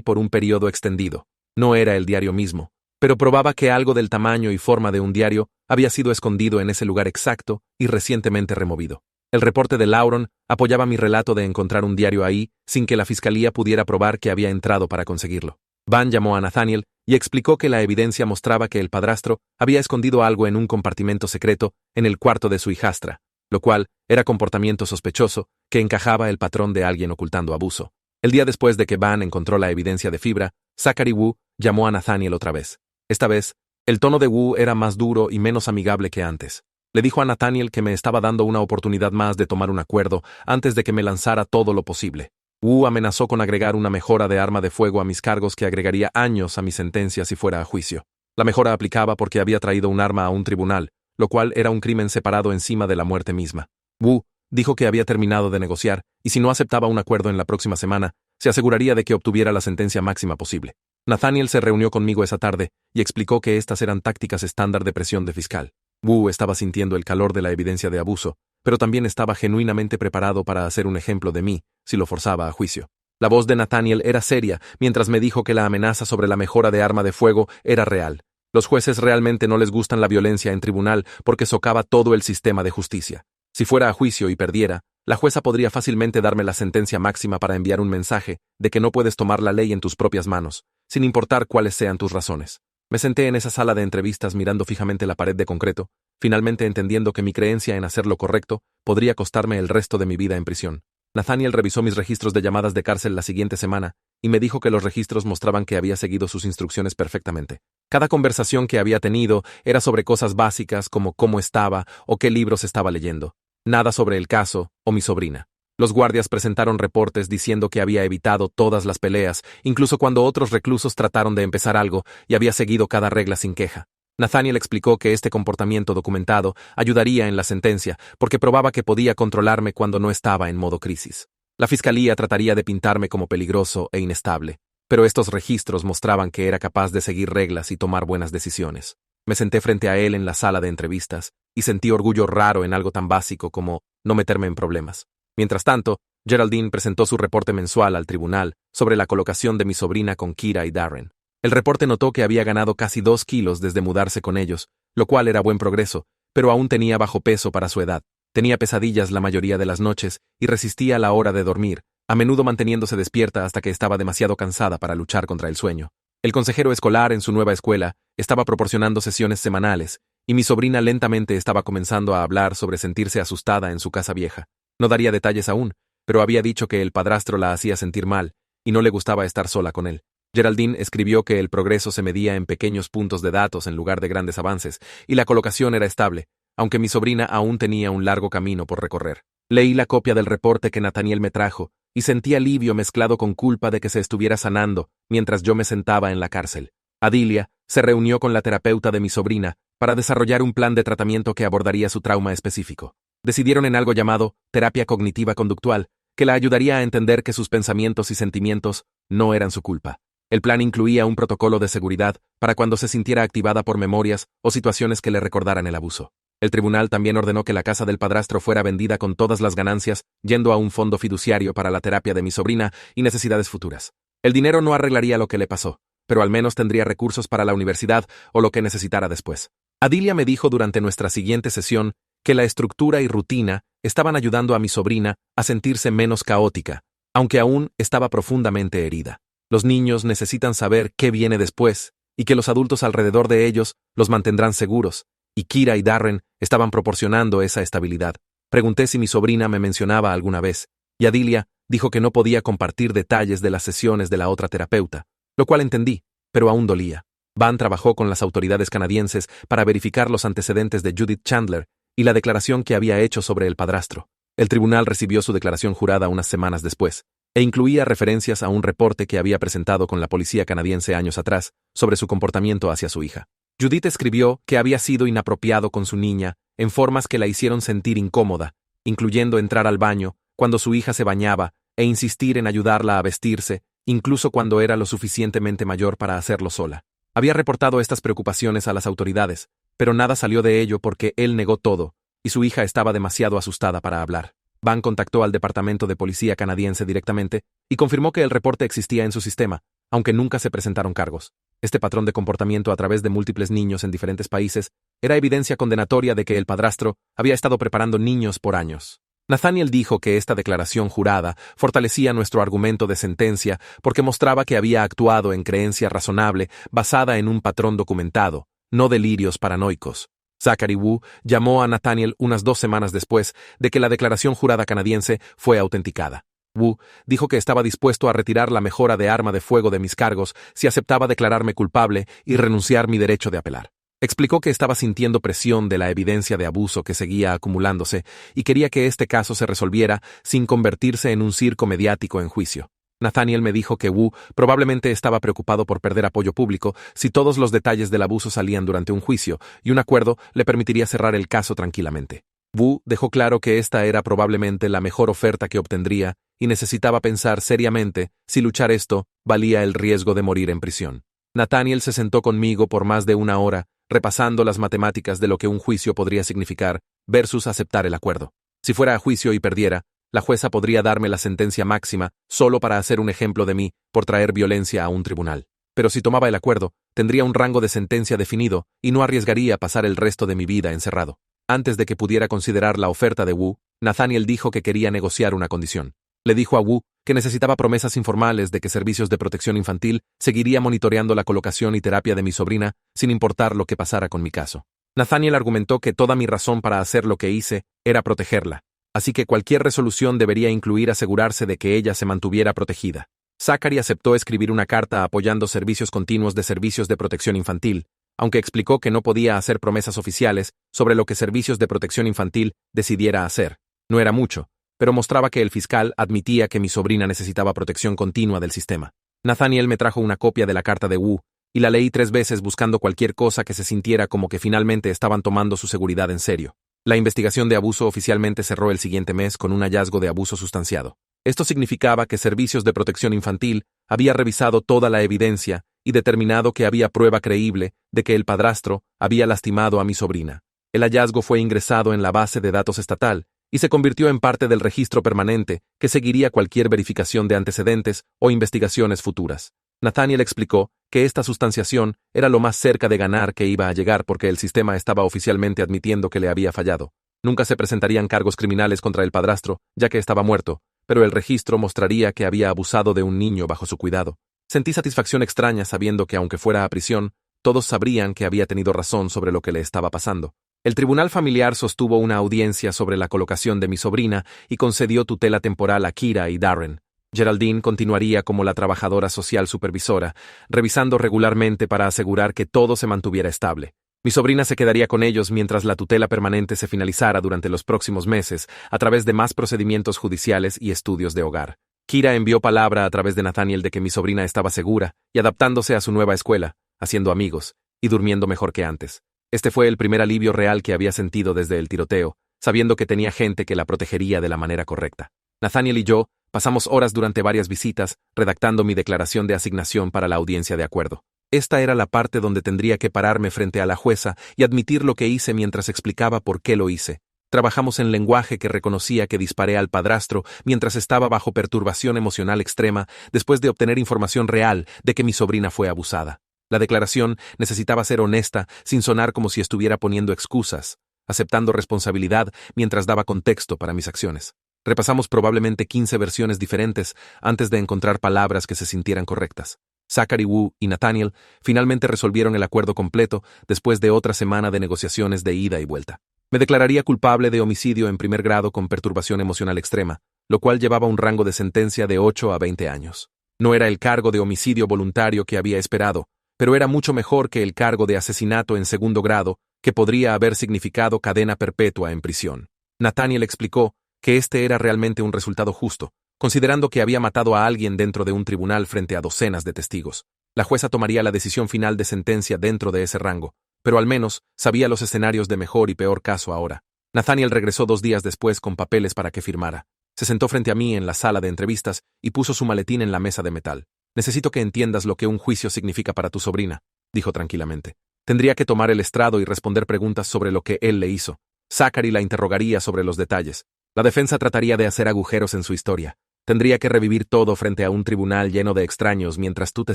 por un periodo extendido. No era el diario mismo, pero probaba que algo del tamaño y forma de un diario había sido escondido en ese lugar exacto y recientemente removido. El reporte de Lauren apoyaba mi relato de encontrar un diario ahí sin que la fiscalía pudiera probar que había entrado para conseguirlo. Van llamó a Nathaniel y explicó que la evidencia mostraba que el padrastro había escondido algo en un compartimento secreto en el cuarto de su hijastra, lo cual era comportamiento sospechoso que encajaba el patrón de alguien ocultando abuso. El día después de que Van encontró la evidencia de fibra, Zachary Wu llamó a Nathaniel otra vez. Esta vez, el tono de Wu era más duro y menos amigable que antes. Le dijo a Nathaniel que me estaba dando una oportunidad más de tomar un acuerdo antes de que me lanzara todo lo posible. Wu amenazó con agregar una mejora de arma de fuego a mis cargos que agregaría años a mi sentencia si fuera a juicio. La mejora aplicaba porque había traído un arma a un tribunal, lo cual era un crimen separado encima de la muerte misma. Wu dijo que había terminado de negociar y si no aceptaba un acuerdo en la próxima semana, se aseguraría de que obtuviera la sentencia máxima posible. Nathaniel se reunió conmigo esa tarde y explicó que estas eran tácticas estándar de presión de fiscal. Wu estaba sintiendo el calor de la evidencia de abuso, pero también estaba genuinamente preparado para hacer un ejemplo de mí, si lo forzaba a juicio. La voz de Nathaniel era seria mientras me dijo que la amenaza sobre la mejora de arma de fuego era real. Los jueces realmente no les gustan la violencia en tribunal porque socava todo el sistema de justicia. Si fuera a juicio y perdiera, la jueza podría fácilmente darme la sentencia máxima para enviar un mensaje de que no puedes tomar la ley en tus propias manos, sin importar cuáles sean tus razones. Me senté en esa sala de entrevistas mirando fijamente la pared de concreto, finalmente entendiendo que mi creencia en hacer lo correcto podría costarme el resto de mi vida en prisión. Nathaniel revisó mis registros de llamadas de cárcel la siguiente semana y me dijo que los registros mostraban que había seguido sus instrucciones perfectamente. Cada conversación que había tenido era sobre cosas básicas como cómo estaba o qué libros estaba leyendo. Nada sobre el caso o mi sobrina. Los guardias presentaron reportes diciendo que había evitado todas las peleas, incluso cuando otros reclusos trataron de empezar algo y había seguido cada regla sin queja. Nathaniel explicó que este comportamiento documentado ayudaría en la sentencia porque probaba que podía controlarme cuando no estaba en modo crisis. La fiscalía trataría de pintarme como peligroso e inestable, pero estos registros mostraban que era capaz de seguir reglas y tomar buenas decisiones. Me senté frente a él en la sala de entrevistas y sentí orgullo raro en algo tan básico como no meterme en problemas. Mientras tanto, Geraldine presentó su reporte mensual al tribunal sobre la colocación de mi sobrina con Kira y Darren. El reporte notó que había ganado casi 2 kilos desde mudarse con ellos, lo cual era buen progreso, pero aún tenía bajo peso para su edad. Tenía pesadillas la mayoría de las noches y resistía la hora de dormir, a menudo manteniéndose despierta hasta que estaba demasiado cansada para luchar contra el sueño. El consejero escolar en su nueva escuela estaba proporcionando sesiones semanales, y mi sobrina lentamente estaba comenzando a hablar sobre sentirse asustada en su casa vieja. No daría detalles aún, pero había dicho que el padrastro la hacía sentir mal, y no le gustaba estar sola con él. Geraldine escribió que el progreso se medía en pequeños puntos de datos en lugar de grandes avances, y la colocación era estable, aunque mi sobrina aún tenía un largo camino por recorrer. Leí la copia del reporte que Nathaniel me trajo, y sentí alivio mezclado con culpa de que se estuviera sanando, mientras yo me sentaba en la cárcel. Adilia se reunió con la terapeuta de mi sobrina para desarrollar un plan de tratamiento que abordaría su trauma específico. Decidieron en algo llamado terapia cognitiva conductual, que la ayudaría a entender que sus pensamientos y sentimientos no eran su culpa. El plan incluía un protocolo de seguridad para cuando se sintiera activada por memorias o situaciones que le recordaran el abuso. El tribunal también ordenó que la casa del padrastro fuera vendida con todas las ganancias, yendo a un fondo fiduciario para la terapia de mi sobrina y necesidades futuras. El dinero no arreglaría lo que le pasó, pero al menos tendría recursos para la universidad o lo que necesitara después. Adilia me dijo durante nuestra siguiente sesión que la estructura y rutina estaban ayudando a mi sobrina a sentirse menos caótica, aunque aún estaba profundamente herida. Los niños necesitan saber qué viene después, y que los adultos alrededor de ellos los mantendrán seguros, y Kira y Darren estaban proporcionando esa estabilidad. Pregunté si mi sobrina me mencionaba alguna vez, y Adilia dijo que no podía compartir detalles de las sesiones de la otra terapeuta, lo cual entendí, pero aún dolía. Van trabajó con las autoridades canadienses para verificar los antecedentes de Judith Chandler y la declaración que había hecho sobre el padrastro. El tribunal recibió su declaración jurada unas semanas después, e incluía referencias a un reporte que había presentado con la policía canadiense años atrás sobre su comportamiento hacia su hija. Judith escribió que había sido inapropiado con su niña en formas que la hicieron sentir incómoda, incluyendo entrar al baño cuando su hija se bañaba e insistir en ayudarla a vestirse incluso cuando era lo suficientemente mayor para hacerlo sola. Había reportado estas preocupaciones a las autoridades, pero nada salió de ello porque él negó todo, y su hija estaba demasiado asustada para hablar. Van contactó al Departamento de Policía canadiense directamente y confirmó que el reporte existía en su sistema, aunque nunca se presentaron cargos. Este patrón de comportamiento a través de múltiples niños en diferentes países era evidencia condenatoria de que el padrastro había estado preparando niños por años. Nathaniel dijo que esta declaración jurada fortalecía nuestro argumento de sentencia porque mostraba que había actuado en creencia razonable basada en un patrón documentado, no delirios paranoicos. Zachary Wu llamó a Nathaniel unas 2 semanas después de que la declaración jurada canadiense fue autenticada. Wu dijo que estaba dispuesto a retirar la mejora de arma de fuego de mis cargos si aceptaba declararme culpable y renunciar mi derecho de apelar. Explicó que estaba sintiendo presión de la evidencia de abuso que seguía acumulándose y quería que este caso se resolviera sin convertirse en un circo mediático en juicio. Nathaniel me dijo que Wu probablemente estaba preocupado por perder apoyo público si todos los detalles del abuso salían durante un juicio, y un acuerdo le permitiría cerrar el caso tranquilamente. Wu dejó claro que esta era probablemente la mejor oferta que obtendría y necesitaba pensar seriamente si luchar esto valía el riesgo de morir en prisión. Nathaniel se sentó conmigo por más de 1 hora, repasando las matemáticas de lo que un juicio podría significar versus aceptar el acuerdo. Si fuera a juicio y perdiera, la jueza podría darme la sentencia máxima solo para hacer un ejemplo de mí por traer violencia a un tribunal. Pero si tomaba el acuerdo, tendría un rango de sentencia definido y no arriesgaría pasar el resto de mi vida encerrado. Antes de que pudiera considerar la oferta de Wu, Nathaniel dijo que quería negociar una condición. Le dijo a Wu que necesitaba promesas informales de que Servicios de Protección Infantil seguiría monitoreando la colocación y terapia de mi sobrina sin importar lo que pasara con mi caso. Nathaniel argumentó que toda mi razón para hacer lo que hice era protegerla, así que cualquier resolución debería incluir asegurarse de que ella se mantuviera protegida. Zachary aceptó escribir una carta apoyando servicios continuos de Servicios de Protección Infantil, aunque explicó que no podía hacer promesas oficiales sobre lo que Servicios de Protección Infantil decidiera hacer. No era mucho, pero mostraba que el fiscal admitía que mi sobrina necesitaba protección continua del sistema. Nathaniel me trajo una copia de la carta de Wu, y la leí 3 veces buscando cualquier cosa que se sintiera como que finalmente estaban tomando su seguridad en serio. La investigación de abuso oficialmente cerró el siguiente mes con un hallazgo de abuso sustanciado. Esto significaba que Servicios de Protección Infantil había revisado toda la evidencia y determinado que había prueba creíble de que el padrastro había lastimado a mi sobrina. El hallazgo fue ingresado en la base de datos estatal y se convirtió en parte del registro permanente que seguiría cualquier verificación de antecedentes o investigaciones futuras. Nathaniel explicó que esta sustanciación era lo más cerca de ganar que iba a llegar porque el sistema estaba oficialmente admitiendo que le había fallado. Nunca se presentarían cargos criminales contra el padrastro, ya que estaba muerto, pero el registro mostraría que había abusado de un niño bajo su cuidado. Sentí satisfacción extraña sabiendo que aunque fuera a prisión, todos sabrían que había tenido razón sobre lo que le estaba pasando. El tribunal familiar sostuvo una audiencia sobre la colocación de mi sobrina y concedió tutela temporal a Kira y Darren. Geraldine continuaría como la trabajadora social supervisora, revisando regularmente para asegurar que todo se mantuviera estable. Mi sobrina se quedaría con ellos mientras la tutela permanente se finalizara durante los próximos meses a través de más procedimientos judiciales y estudios de hogar. Kira envió palabra a través de Nathaniel de que mi sobrina estaba segura y adaptándose a su nueva escuela, haciendo amigos y durmiendo mejor que antes. Este fue el primer alivio real que había sentido desde el tiroteo, sabiendo que tenía gente que la protegería de la manera correcta. Nathaniel y yo pasamos horas durante varias visitas redactando mi declaración de asignación para la audiencia de acuerdo. Esta era la parte donde tendría que pararme frente a la jueza y admitir lo que hice mientras explicaba por qué lo hice. Trabajamos en lenguaje que reconocía que disparé al padrastro mientras estaba bajo perturbación emocional extrema después de obtener información real de que mi sobrina fue abusada. La declaración necesitaba ser honesta sin sonar como si estuviera poniendo excusas, aceptando responsabilidad mientras daba contexto para mis acciones. Repasamos probablemente 15 versiones diferentes antes de encontrar palabras que se sintieran correctas. Zachary Wu y Nathaniel finalmente resolvieron el acuerdo completo después de otra semana de negociaciones de ida y vuelta. Me declararía culpable de homicidio en primer grado con perturbación emocional extrema, lo cual llevaba un rango de sentencia de 8 a 20 años. No era el cargo de homicidio voluntario que había esperado, pero era mucho mejor que el cargo de asesinato en segundo grado, que podría haber significado cadena perpetua en prisión. Nathaniel explicó que este era realmente un resultado justo, considerando que había matado a alguien dentro de un tribunal frente a docenas de testigos. La jueza tomaría la decisión final de sentencia dentro de ese rango, pero al menos sabía los escenarios de mejor y peor caso ahora. Nathaniel regresó 2 días después con papeles para que firmara. Se sentó frente a mí en la sala de entrevistas y puso su maletín en la mesa de metal. Necesito que entiendas lo que un juicio significa para tu sobrina, dijo tranquilamente. Tendría que tomar el estrado y responder preguntas sobre lo que él le hizo. Zachary la interrogaría sobre los detalles. La defensa trataría de hacer agujeros en su historia. Tendría que revivir todo frente a un tribunal lleno de extraños mientras tú te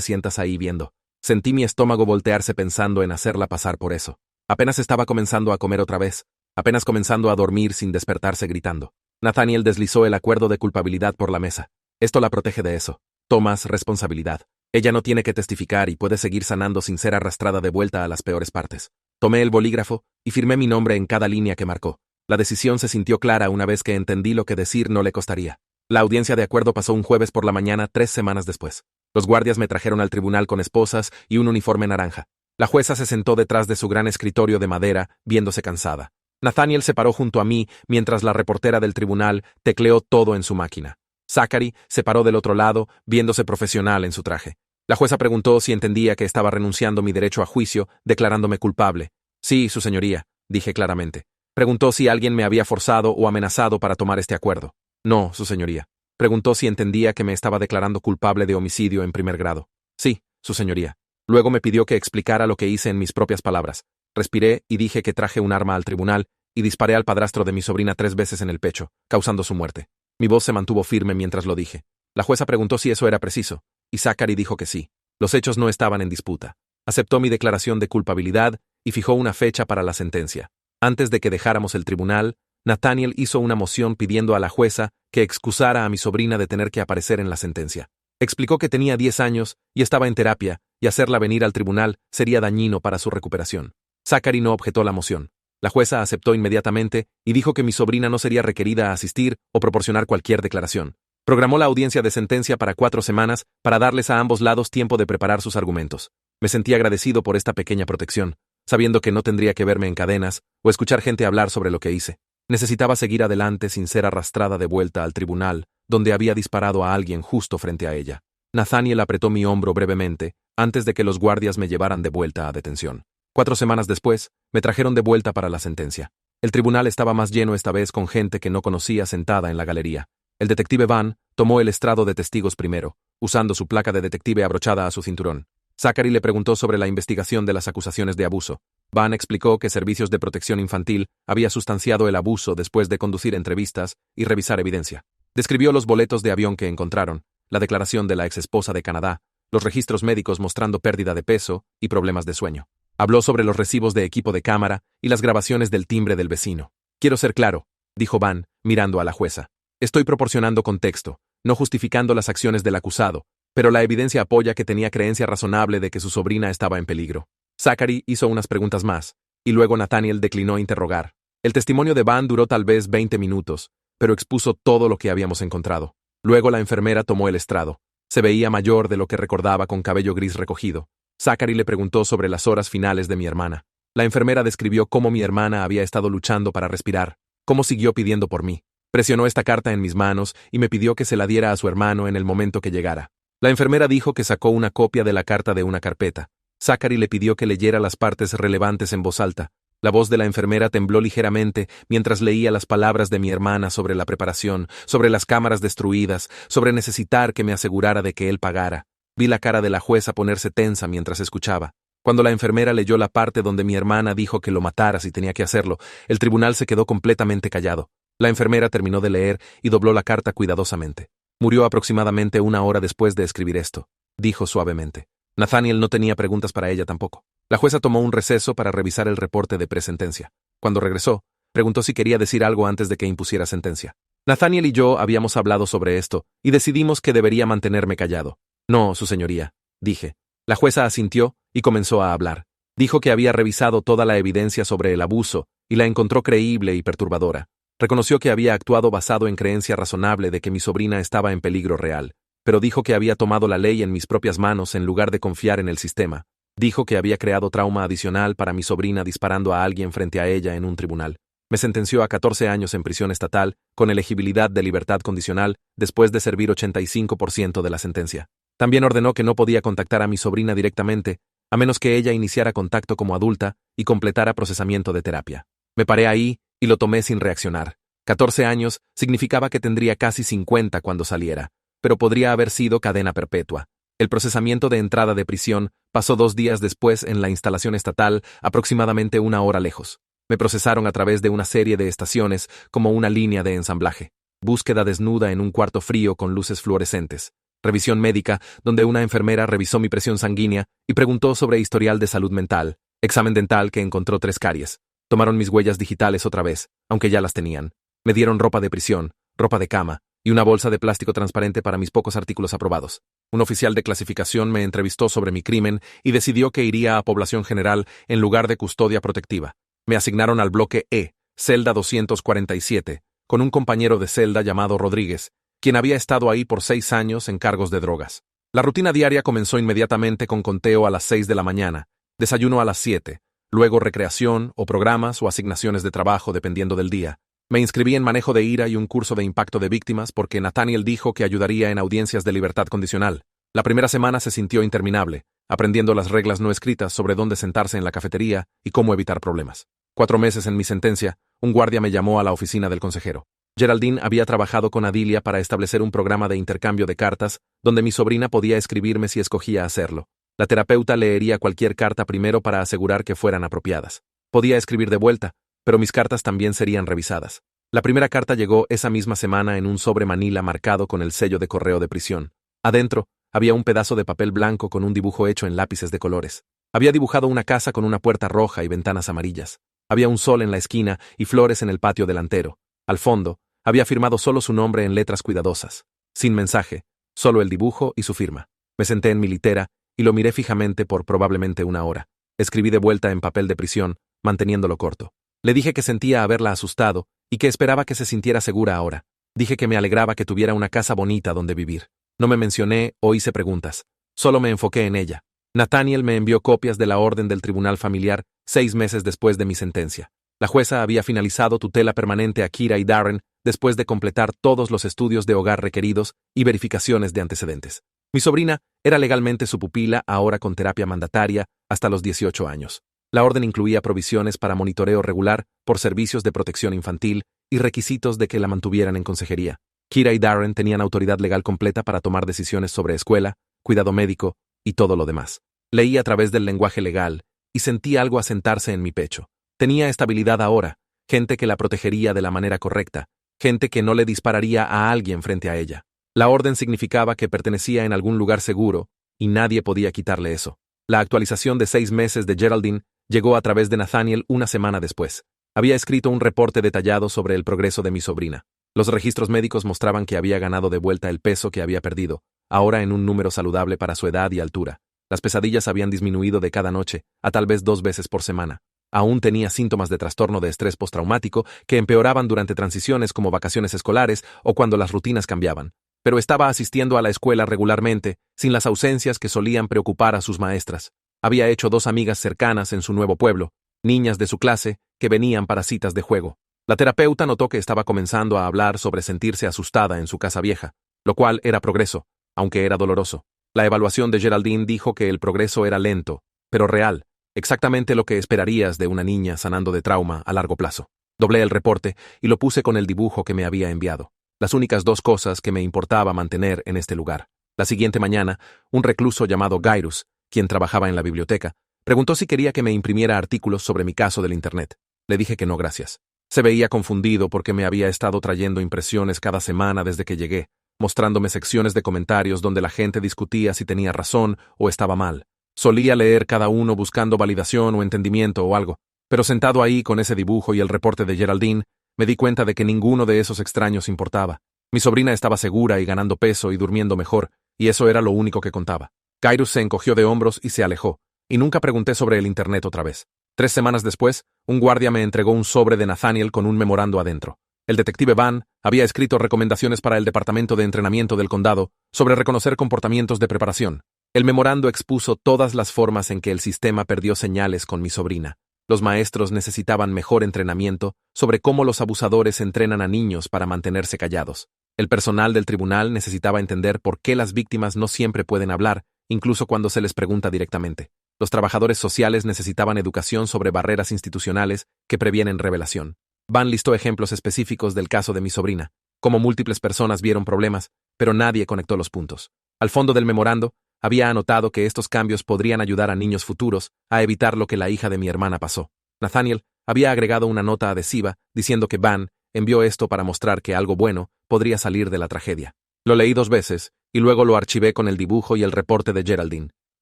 sientas ahí viendo. Sentí mi estómago voltearse pensando en hacerla pasar por eso. Apenas estaba comenzando a comer otra vez, apenas comenzando a dormir sin despertarse gritando. Nathaniel deslizó el acuerdo de culpabilidad por la mesa. Esto la protege de eso. Tomas responsabilidad. Ella no tiene que testificar y puede seguir sanando sin ser arrastrada de vuelta a las peores partes. Tomé el bolígrafo y firmé mi nombre en cada línea que marcó. La decisión se sintió clara una vez que entendí lo que decir no le costaría. La audiencia de acuerdo pasó un jueves por la mañana 3 semanas después. Los guardias me trajeron al tribunal con esposas y un uniforme naranja. La jueza se sentó detrás de su gran escritorio de madera, viéndose cansada. Nathaniel se paró junto a mí mientras la reportera del tribunal tecleó todo en su máquina. Zachary se paró del otro lado, viéndose profesional en su traje. La jueza preguntó si entendía que estaba renunciando mi derecho a juicio, declarándome culpable. Sí, su señoría, dije claramente. Preguntó si alguien me había forzado o amenazado para tomar este acuerdo. No, su señoría. Preguntó si entendía que me estaba declarando culpable de homicidio en primer grado. Sí, su señoría. Luego me pidió que explicara lo que hice en mis propias palabras. Respiré y dije que traje un arma al tribunal y disparé al padrastro de mi sobrina 3 veces en el pecho, causando su muerte. Mi voz se mantuvo firme mientras lo dije. La jueza preguntó si eso era preciso, y Zachary dijo que sí. Los hechos no estaban en disputa. Aceptó mi declaración de culpabilidad y fijó una fecha para la sentencia. Antes de que dejáramos el tribunal, Nathaniel hizo una moción pidiendo a la jueza que excusara a mi sobrina de tener que aparecer en la sentencia. Explicó que tenía 10 años y estaba en terapia, y hacerla venir al tribunal sería dañino para su recuperación. Zachary no objetó la moción. La jueza aceptó inmediatamente y dijo que mi sobrina no sería requerida a asistir o proporcionar cualquier declaración. Programó la audiencia de sentencia para 4 semanas para darles a ambos lados tiempo de preparar sus argumentos. Me sentí agradecido por esta pequeña protección, sabiendo que no tendría que verme en cadenas o escuchar gente hablar sobre lo que hice. Necesitaba seguir adelante sin ser arrastrada de vuelta al tribunal, donde había disparado a alguien justo frente a ella. Nathaniel apretó mi hombro brevemente, antes de que los guardias me llevaran de vuelta a detención. 4 semanas después, me trajeron de vuelta para la sentencia. El tribunal estaba más lleno esta vez con gente que no conocía sentada en la galería. El detective Van tomó el estrado de testigos primero, usando su placa de detective abrochada a su cinturón. Zachary le preguntó sobre la investigación de las acusaciones de abuso. Van explicó que Servicios de Protección Infantil había sustanciado el abuso después de conducir entrevistas y revisar evidencia. Describió los boletos de avión que encontraron, la declaración de la exesposa de Canadá, los registros médicos mostrando pérdida de peso y problemas de sueño. Habló sobre los recibos de equipo de cámara y las grabaciones del timbre del vecino. Quiero ser claro, dijo Van, mirando a la jueza. Estoy proporcionando contexto, no justificando las acciones del acusado, pero la evidencia apoya que tenía creencia razonable de que su sobrina estaba en peligro. Zachary hizo unas preguntas más, y luego Nathaniel declinó interrogar. El testimonio de Van duró tal vez 20 minutos, pero expuso todo lo que habíamos encontrado. Luego la enfermera tomó el estrado. Se veía mayor de lo que recordaba con cabello gris recogido. Zachary le preguntó sobre las horas finales de mi hermana. La enfermera describió cómo mi hermana había estado luchando para respirar, cómo siguió pidiendo por mí. Presionó esta carta en mis manos y me pidió que se la diera a su hermano en el momento que llegara. La enfermera dijo que sacó una copia de la carta de una carpeta. Zachary le pidió que leyera las partes relevantes en voz alta. La voz de la enfermera tembló ligeramente mientras leía las palabras de mi hermana sobre la preparación, sobre las cámaras destruidas, sobre necesitar que me asegurara de que él pagara. Vi la cara de la jueza ponerse tensa mientras escuchaba. Cuando la enfermera leyó la parte donde mi hermana dijo que lo matara si tenía que hacerlo, el tribunal se quedó completamente callado. La enfermera terminó de leer y dobló la carta cuidadosamente. Murió aproximadamente 1 hora después de escribir esto, dijo suavemente. Nathaniel no tenía preguntas para ella tampoco. La jueza tomó un receso para revisar el reporte de presentencia. Cuando regresó, preguntó si quería decir algo antes de que impusiera sentencia. Nathaniel y yo habíamos hablado sobre esto y decidimos que debería mantenerme callado. No, su señoría, dije. La jueza asintió y comenzó a hablar. Dijo que había revisado toda la evidencia sobre el abuso y la encontró creíble y perturbadora. Reconoció que había actuado basado en creencia razonable de que mi sobrina estaba en peligro real, pero dijo que había tomado la ley en mis propias manos en lugar de confiar en el sistema. Dijo que había creado trauma adicional para mi sobrina disparando a alguien frente a ella en un tribunal. Me sentenció a 14 años en prisión estatal, con elegibilidad de libertad condicional, después de servir 85% de la sentencia. También ordenó que no podía contactar a mi sobrina directamente, a menos que ella iniciara contacto como adulta y completara procesamiento de terapia. Me paré ahí y lo tomé sin reaccionar. 14 años significaba que tendría casi 50 cuando saliera, pero podría haber sido cadena perpetua. El procesamiento de entrada de prisión pasó 2 días después en la instalación estatal, aproximadamente 1 hora lejos. Me procesaron a través de una serie de estaciones como una línea de ensamblaje. Búsqueda desnuda en un cuarto frío con luces fluorescentes. Revisión médica, donde una enfermera revisó mi presión sanguínea y preguntó sobre historial de salud mental. Examen dental que encontró 3 caries. Tomaron mis huellas digitales otra vez, aunque ya las tenían. Me dieron ropa de prisión, ropa de cama y una bolsa de plástico transparente para mis pocos artículos aprobados. Un oficial de clasificación me entrevistó sobre mi crimen y decidió que iría a población general en lugar de custodia protectiva. Me asignaron al bloque E, celda 247, con un compañero de celda llamado Rodríguez, quien había estado ahí por 6 años en cargos de drogas. La rutina diaria comenzó inmediatamente con conteo a las 6 de la mañana, desayuno a las 7, luego recreación o programas o asignaciones de trabajo dependiendo del día. Me inscribí en manejo de ira y un curso de impacto de víctimas porque Nathaniel dijo que ayudaría en audiencias de libertad condicional. La primera semana se sintió interminable, aprendiendo las reglas no escritas sobre dónde sentarse en la cafetería y cómo evitar problemas. 4 meses en mi sentencia, un guardia me llamó a la oficina del consejero. Geraldine había trabajado con Adilia para establecer un programa de intercambio de cartas donde mi sobrina podía escribirme si escogía hacerlo. La terapeuta leería cualquier carta primero para asegurar que fueran apropiadas. Podía escribir de vuelta, pero mis cartas también serían revisadas. La primera carta llegó esa misma semana en un sobre manila marcado con el sello de correo de prisión. Adentro, había un pedazo de papel blanco con un dibujo hecho en lápices de colores. Había dibujado una casa con una puerta roja y ventanas amarillas. Había un sol en la esquina y flores en el patio delantero. Al fondo, había firmado solo su nombre en letras cuidadosas. Sin mensaje, solo el dibujo y su firma. Me senté en mi litera y lo miré fijamente por probablemente 1 hora. Escribí de vuelta en papel de prisión, manteniéndolo corto. Le dije que sentía haberla asustado y que esperaba que se sintiera segura ahora. Dije que me alegraba que tuviera una casa bonita donde vivir. No me mencioné o hice preguntas. Solo me enfoqué en ella. Nathaniel me envió copias de la orden del tribunal familiar 6 meses después de mi sentencia. La jueza había finalizado tutela permanente a Kira y Darren después de completar todos los estudios de hogar requeridos y verificaciones de antecedentes. Mi sobrina era legalmente su pupila, ahora con terapia mandataria, hasta los 18 años. La orden incluía provisiones para monitoreo regular por servicios de protección infantil y requisitos de que la mantuvieran en consejería. Kira y Darren tenían autoridad legal completa para tomar decisiones sobre escuela, cuidado médico y todo lo demás. Leí a través del lenguaje legal y sentí algo asentarse en mi pecho. Tenía estabilidad ahora, gente que la protegería de la manera correcta, gente que no le dispararía a alguien frente a ella. La orden significaba que pertenecía en algún lugar seguro y nadie podía quitarle eso. La actualización de 6 meses de Geraldine llegó a través de Nathaniel una semana después. Había escrito un reporte detallado sobre el progreso de mi sobrina. Los registros médicos mostraban que había ganado de vuelta el peso que había perdido, ahora en un número saludable para su edad y altura. Las pesadillas habían disminuido de cada noche, a tal vez 2 veces por semana. Aún tenía síntomas de trastorno de estrés postraumático que empeoraban durante transiciones como vacaciones escolares o cuando las rutinas cambiaban. Pero estaba asistiendo a la escuela regularmente, sin las ausencias que solían preocupar a sus maestras. Había hecho 2 amigas cercanas en su nuevo pueblo, niñas de su clase que venían para citas de juego. La terapeuta notó que estaba comenzando a hablar sobre sentirse asustada en su casa vieja, lo cual era progreso, aunque era doloroso. La evaluación de Geraldine dijo que el progreso era lento, pero real, exactamente lo que esperarías de una niña sanando de trauma a largo plazo. Doblé el reporte y lo puse con el dibujo que me había enviado. Las únicas 2 cosas que me importaba mantener en este lugar. La siguiente mañana, un recluso llamado Gairus, quien trabajaba en la biblioteca, preguntó si quería que me imprimiera artículos sobre mi caso del Internet. Le dije que no, gracias. Se veía confundido porque me había estado trayendo impresiones cada semana desde que llegué, mostrándome secciones de comentarios donde la gente discutía si tenía razón o estaba mal. Solía leer cada uno buscando validación o entendimiento o algo, pero sentado ahí con ese dibujo y el reporte de Geraldine, me di cuenta de que ninguno de esos extraños importaba. Mi sobrina estaba segura y ganando peso y durmiendo mejor, y eso era lo único que contaba. Gairus se encogió de hombros y se alejó, y nunca pregunté sobre el Internet otra vez. 3 semanas después, un guardia me entregó un sobre de Nathaniel con un memorando adentro. El detective Van había escrito recomendaciones para el Departamento de Entrenamiento del Condado sobre reconocer comportamientos de preparación. El memorando expuso todas las formas en que el sistema perdió señales con mi sobrina. Los maestros necesitaban mejor entrenamiento sobre cómo los abusadores entrenan a niños para mantenerse callados. El personal del tribunal necesitaba entender por qué las víctimas no siempre pueden hablar, incluso cuando se les pregunta directamente. Los trabajadores sociales necesitaban educación sobre barreras institucionales que previenen revelación. Van listó ejemplos específicos del caso de mi sobrina, cómo múltiples personas vieron problemas, pero nadie conectó los puntos. Al fondo del memorando, había anotado que estos cambios podrían ayudar a niños futuros a evitar lo que la hija de mi hermana pasó. Nathaniel había agregado una nota adhesiva diciendo que Van envió esto para mostrar que algo bueno podría salir de la tragedia. Lo leí 2 veces, y luego lo archivé con el dibujo y el reporte de Geraldine.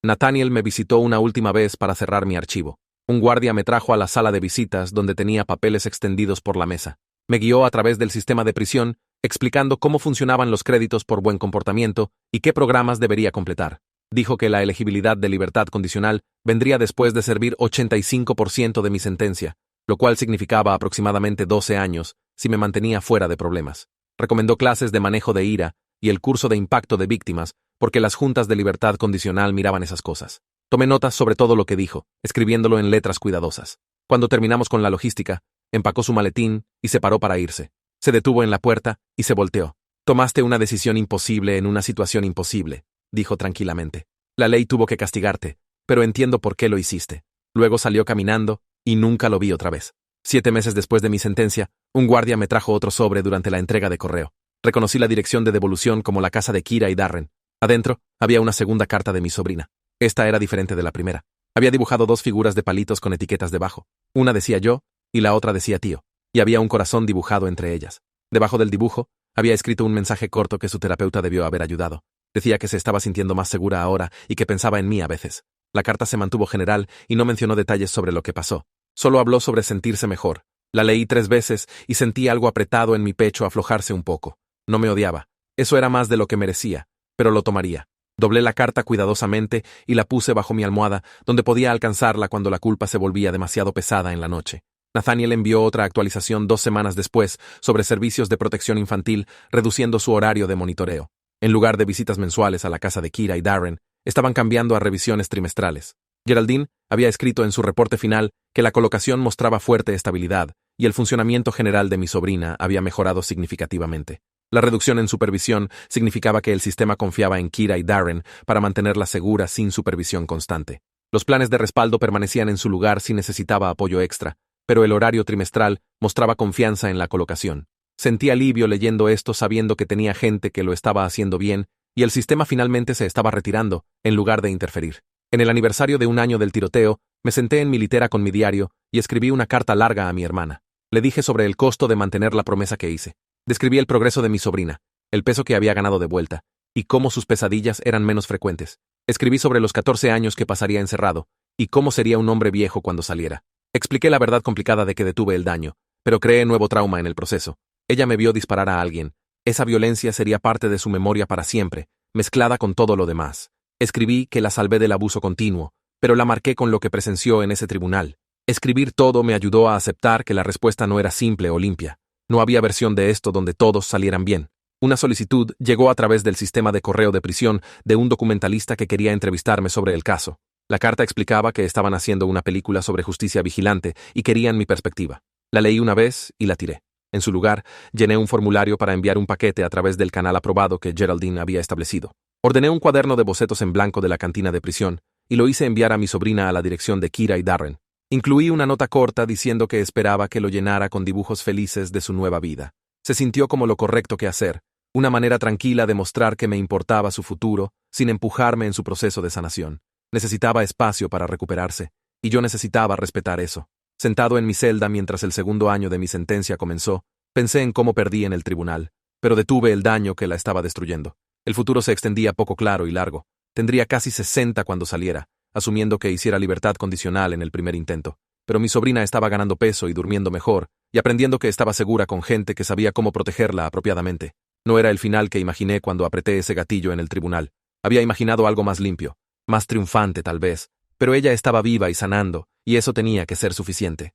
Nathaniel me visitó una última vez para cerrar mi archivo. Un guardia me trajo a la sala de visitas donde tenía papeles extendidos por la mesa. Me guió a través del sistema de prisión, explicando cómo funcionaban los créditos por buen comportamiento y qué programas debería completar. Dijo que la elegibilidad de libertad condicional vendría después de servir 85% de mi sentencia, lo cual significaba aproximadamente 12 años si me mantenía fuera de problemas. Recomendó clases de manejo de ira y el curso de impacto de víctimas, porque las juntas de libertad condicional miraban esas cosas. Tomé notas sobre todo lo que dijo, escribiéndolo en letras cuidadosas. Cuando terminamos con la logística, empacó su maletín y se paró para irse. Se detuvo en la puerta y se volteó. Tomaste una decisión imposible en una situación imposible, dijo tranquilamente. La ley tuvo que castigarte, pero entiendo por qué lo hiciste. Luego salió caminando y nunca lo vi otra vez. 7 meses después de mi sentencia, un guardia me trajo otro sobre durante la entrega de correo. Reconocí la dirección de devolución como la casa de Kira y Darren. Adentro había una segunda carta de mi sobrina. Esta era diferente de la primera. Había dibujado 2 figuras de palitos con etiquetas debajo. Una decía yo y la otra decía tío, y había un corazón dibujado entre ellas. Debajo del dibujo había escrito un mensaje corto que su terapeuta debió haber ayudado. Decía que se estaba sintiendo más segura ahora y que pensaba en mí a veces. La carta se mantuvo general y no mencionó detalles sobre lo que pasó. Solo habló sobre sentirse mejor. La leí 3 veces y sentí algo apretado en mi pecho aflojarse un poco. No me odiaba. Eso era más de lo que merecía, pero lo tomaría. Doblé la carta cuidadosamente y la puse bajo mi almohada, donde podía alcanzarla cuando la culpa se volvía demasiado pesada en la noche. Nathaniel envió otra actualización 2 semanas después sobre servicios de protección infantil, reduciendo su horario de monitoreo. En lugar de visitas mensuales a la casa de Kira y Darren, estaban cambiando a revisiones trimestrales. Geraldine había escrito en su reporte final que la colocación mostraba fuerte estabilidad y el funcionamiento general de mi sobrina había mejorado significativamente. La reducción en supervisión significaba que el sistema confiaba en Kira y Darren para mantenerla segura sin supervisión constante. Los planes de respaldo permanecían en su lugar si necesitaba apoyo extra, pero el horario trimestral mostraba confianza en la colocación. Sentí alivio leyendo esto sabiendo que tenía gente que lo estaba haciendo bien y el sistema finalmente se estaba retirando, en lugar de interferir. En el aniversario de 1 año del tiroteo, me senté en mi litera con mi diario y escribí una carta larga a mi hermana. Le dije sobre el costo de mantener la promesa que hice. Describí el progreso de mi sobrina, el peso que había ganado de vuelta, y cómo sus pesadillas eran menos frecuentes. Escribí sobre los 14 años que pasaría encerrado, y cómo sería un hombre viejo cuando saliera. Expliqué la verdad complicada de que detuve el daño, pero creé nuevo trauma en el proceso. Ella me vio disparar a alguien. Esa violencia sería parte de su memoria para siempre, mezclada con todo lo demás. Escribí que la salvé del abuso continuo, pero la marqué con lo que presenció en ese tribunal. Escribir todo me ayudó a aceptar que la respuesta no era simple o limpia. No había versión de esto donde todos salieran bien. Una solicitud llegó a través del sistema de correo de prisión de un documentalista que quería entrevistarme sobre el caso. La carta explicaba que estaban haciendo una película sobre justicia vigilante y querían mi perspectiva. La leí una vez y la tiré. En su lugar, llené un formulario para enviar un paquete a través del canal aprobado que Geraldine había establecido. Ordené un cuaderno de bocetos en blanco de la cantina de prisión y lo hice enviar a mi sobrina a la dirección de Kira y Darren. Incluí una nota corta diciendo que esperaba que lo llenara con dibujos felices de su nueva vida. Se sintió como lo correcto que hacer, una manera tranquila de mostrar que me importaba su futuro, sin empujarme en su proceso de sanación. Necesitaba espacio para recuperarse, y yo necesitaba respetar eso. Sentado en mi celda mientras el 2.º año de mi sentencia comenzó, pensé en cómo perdí en el tribunal, pero detuve el daño que la estaba destruyendo. El futuro se extendía poco claro y largo. Tendría casi 60 cuando saliera, asumiendo que hiciera libertad condicional en el primer intento. Pero mi sobrina estaba ganando peso y durmiendo mejor, y aprendiendo que estaba segura con gente que sabía cómo protegerla apropiadamente. No era el final que imaginé cuando apreté ese gatillo en el tribunal. Había imaginado algo más limpio, más triunfante tal vez, pero ella estaba viva y sanando, y eso tenía que ser suficiente.